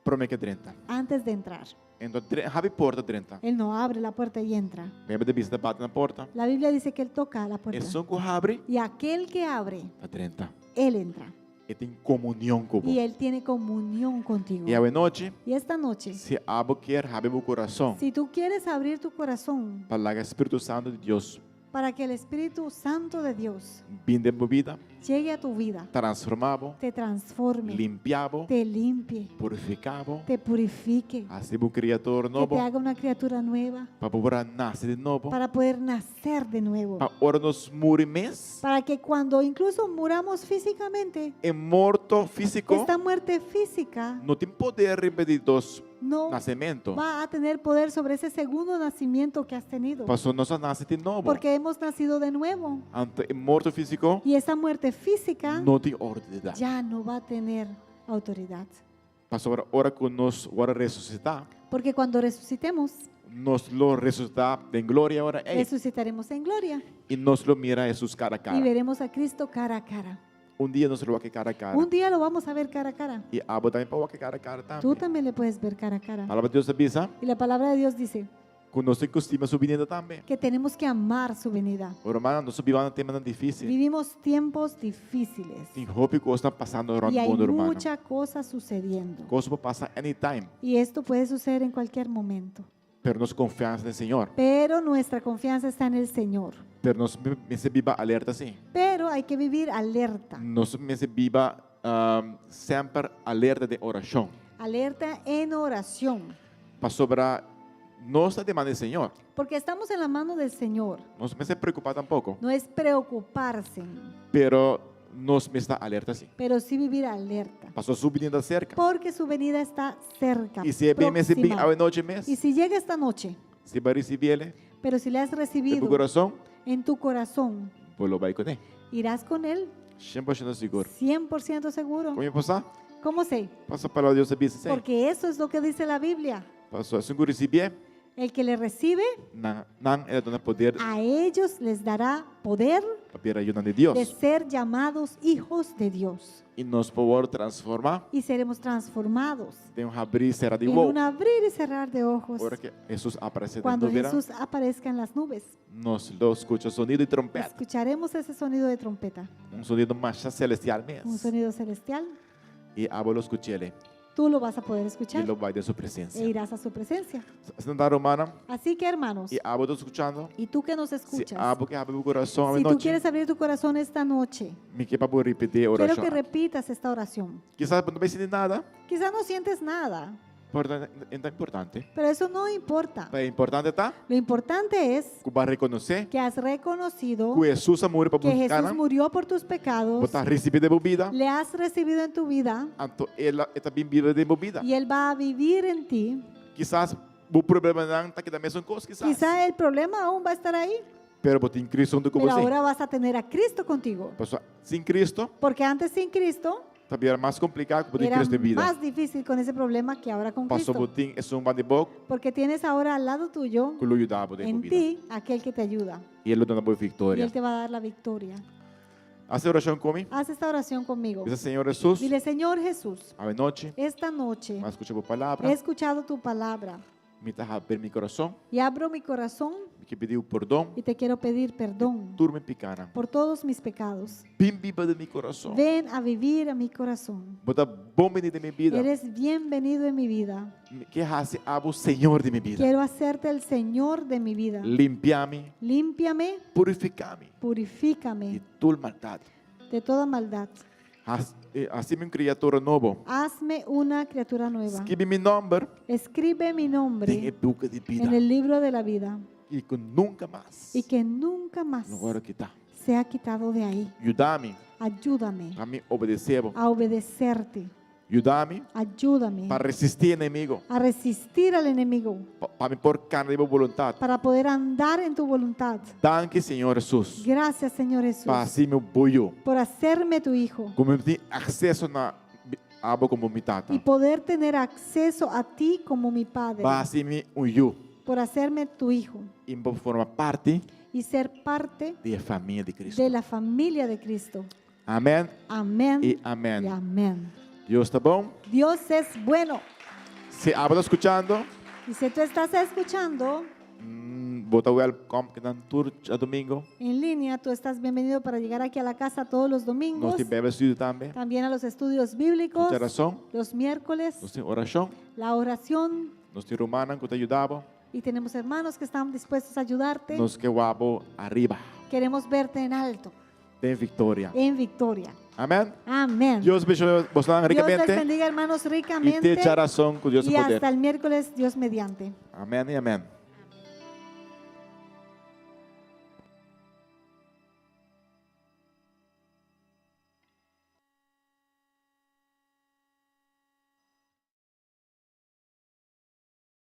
promete dentro. antes de entrar. Então, abre a porta dentro. Él no abre la puerta y entra. Lembra de vista bate na porta. La Biblia dice que Él toca la É puerta. só que abre, Y aquel que abre, está dentro. Él entra. Ele tem comunhão com Y você. Él tiene comunión contigo. E à noite, Y esta noche, se abre quer abre o coração, si tú quieres abrir tu corazón para que o Espírito Santo de Deus para que el Espíritu Santo de Dios vinde a vida, llegue a tu vida, transformado, te transforme, limpiado, te limpie, purificado, te purifique, assim o Criador que te novo, haga una criatura nueva, para poder nascer de novo, para poder nacer de nuevo. para ora nos morimos, Para que cuando incluso muramos físicamente, é morto físico, esta muerte física não tem poder repetir dos no nascimento. va a tener poder sobre ese segundo nacimiento que has tenido. Pastor, nós nasce de novo. Porque hemos nacido de nuevo. Ante morto físico, Y esa muerte física não tem autoridade. ya no va a tener autoridad. Pastor, ora conosco, ora ressuscitar. Porque cuando resucitemos, Nós lo ressuscitar em glória ora é. resucitaremos en gloria E nós lo mira a Jesus cara a y cara. veremos a Cristo cara a cara. Dia nós lo vai cara a cara. Un día lo vamos a ver cara a cara. E abo também para o cara a cara Tú também. también le puedes ver cara a A cara. palavra de Deus avisa, Y la palabra de Dios dice conosco costuma subindo também. que tenemos que amar su venida. O romano nós subimos um tema difícil. Vivimos tiempos difíciles Tem roupa que está passando no y hay mundo romano. mucha cosa sucediendo. Coisa pode passar anytime. Y esto puede suceder en cualquier momento. Pero nós confiamos no Senhor. Pero nuestra confianza está en el Señor. Pero nós viva alerta sim. Pero hay que vivir alerta. Nós viva sempre alerta de oração. Alerta en oración. Para sobrar nossa demanda do Senhor. Porque estamos en la mano del Señor. Nós me se preocupar tampoco. No es preocuparse, Pero nós me está alerta sim. pero sí vivir alerta. Passou subindo cerca. Porque su venida está cerca. E se é bem me se bem próxima. ao noite mês. Y si llega esta noche, Se vai receber ele, pero si le has de recibido coração, en tu corazón, vou lo vai com ele. irás con Él 100% seguro. 100% seguro. Como passar? ¿Cómo sé? Passa a palavra de Deus avisa sim. Porque eso es lo que dice la Biblia. Passou seguro receber. El que le recibe, Não é dona poder a ellos les dará poder para pedir ajuda de de Deus. ser llamados hijos de Dios. E nós podemos transformar. Y seremos transformados Tem abrir e cerrar de en voo. un abrir y cerrar de ojos Agora que Jesus aparece cuando dentro do verão, Jesús aparezca en las nubes. nós lo escuta sonido de trompeta. Escucharemos ese sonido de trompeta, Sonido mais celestial un mesmo. sonido celestial. E abo lo escute ele. Tú lo vas a poder E escuchar lo vai de sua e presença. irás a su presencia. Se não está romana, Así que, hermanos, e abo tô escutando, y tú que nos se escuchas, abo que abre o coração à si tú noite, quieres abrir tu corazón esta noche, me que para repetir a quiero oração. que repitas esta oración. Quizás não vai sentir nada, Quizás no sientes nada, portanto, é importante. pero eso no importa. É importante tá? Lo importante es Que vai reconhecer que has reconocido que Jesus morreu para que Jesús buscar, murió por tus pecados, botar receber de bebida, le has recibido en tu vida então ela também vive de bebida. y Él va a vivir en ti. Quizás o problema não está aqui da mesma coisa, quizás. Quizá el problema aún va a estar ahí, Pero botem Cristo junto com pero você. ahora vas a tener a Cristo contigo. Pessoal, sem Cristo, Porque antes sin Cristo também era mais complicado que botem era Cristo de vida. más difícil con ese problema que ahora con Passou Cristo. botem é um bande boc Porque tienes ahora al lado tuyo, que lo ajudava de en vida. ti, aquel que te ayuda. E ele dá uma boa Y vitória. Él te va a dar la victoria. Hace oração comigo. Haz esta oración conmigo. Diz Senhor Jesus, Dile, Señor Jesús, a noite, esta noche mas escute a he palavra, escuchado tu palabra me está abrir meu coração, y abro mi corazón me que pediu perdão, y te quiero pedir perdón turma picana. por todos mis pecados. Bem viva de meu coração. Ven a vivir a mi corazón. Bota bom venir de minha vida. Eres bienvenido en mi vida. Que hace abo Senhor de minha vida. Quiero hacerte el Señor de mi vida. Limpiar-me, Límpiame, purificar-me de purifícame toda maldade. de toda maldad. Assim uma criatura nova. Hazme una criatura nueva. Escreve meu nome Escribe mi em nombre boca de vida. en el libro de la vida E que nunca mais. y que nunca más Agora que está. sea quitado de ahí. Ajuda-me Ayúdame a me obedecer. a obedecerte. Ajuda-me Ayúdame para resistir ao inimigo. a resistir al enemigo Para me pôr carne de minha vontade. para poder andar en tu voluntad. Danke, Senhor Jesus. Gracias, Señor Jesús, Para assim meu boio. por hacerme tu hijo Como eu tenho acesso na abo como mi tata. y poder tener acceso a ti como mi Padre, Para assim me eu. por hacerme tu hijo E vou formar parte y ser parte da família de Cristo. de la familia de Cristo. Amém Amén e y amém. amén. Deus está bom? Dios es bueno. Se abo está escutando, Y si tú estás escuchando bota welcome que dan tour a domingo. en línea, tú estás bienvenido para llegar aquí a la casa todos los Nós domingos, temos estudo também. también a los estudios bíblicos, Muita oração. los miércoles, Nós temos oração. la oración, Nós temos romana que te ajudava. y tenemos hermanos que están dispuestos a ayudarte. Nós que o abo arriba. Queremos verte en alto, Tem vitória. en victoria. Amém? Amén. Deus abençoe vocês Dios les ricamente. bendiga, hermanos, E te ricamente. oração com Deus Y poder. hasta el miércoles, Dios mediante. Amém e amém.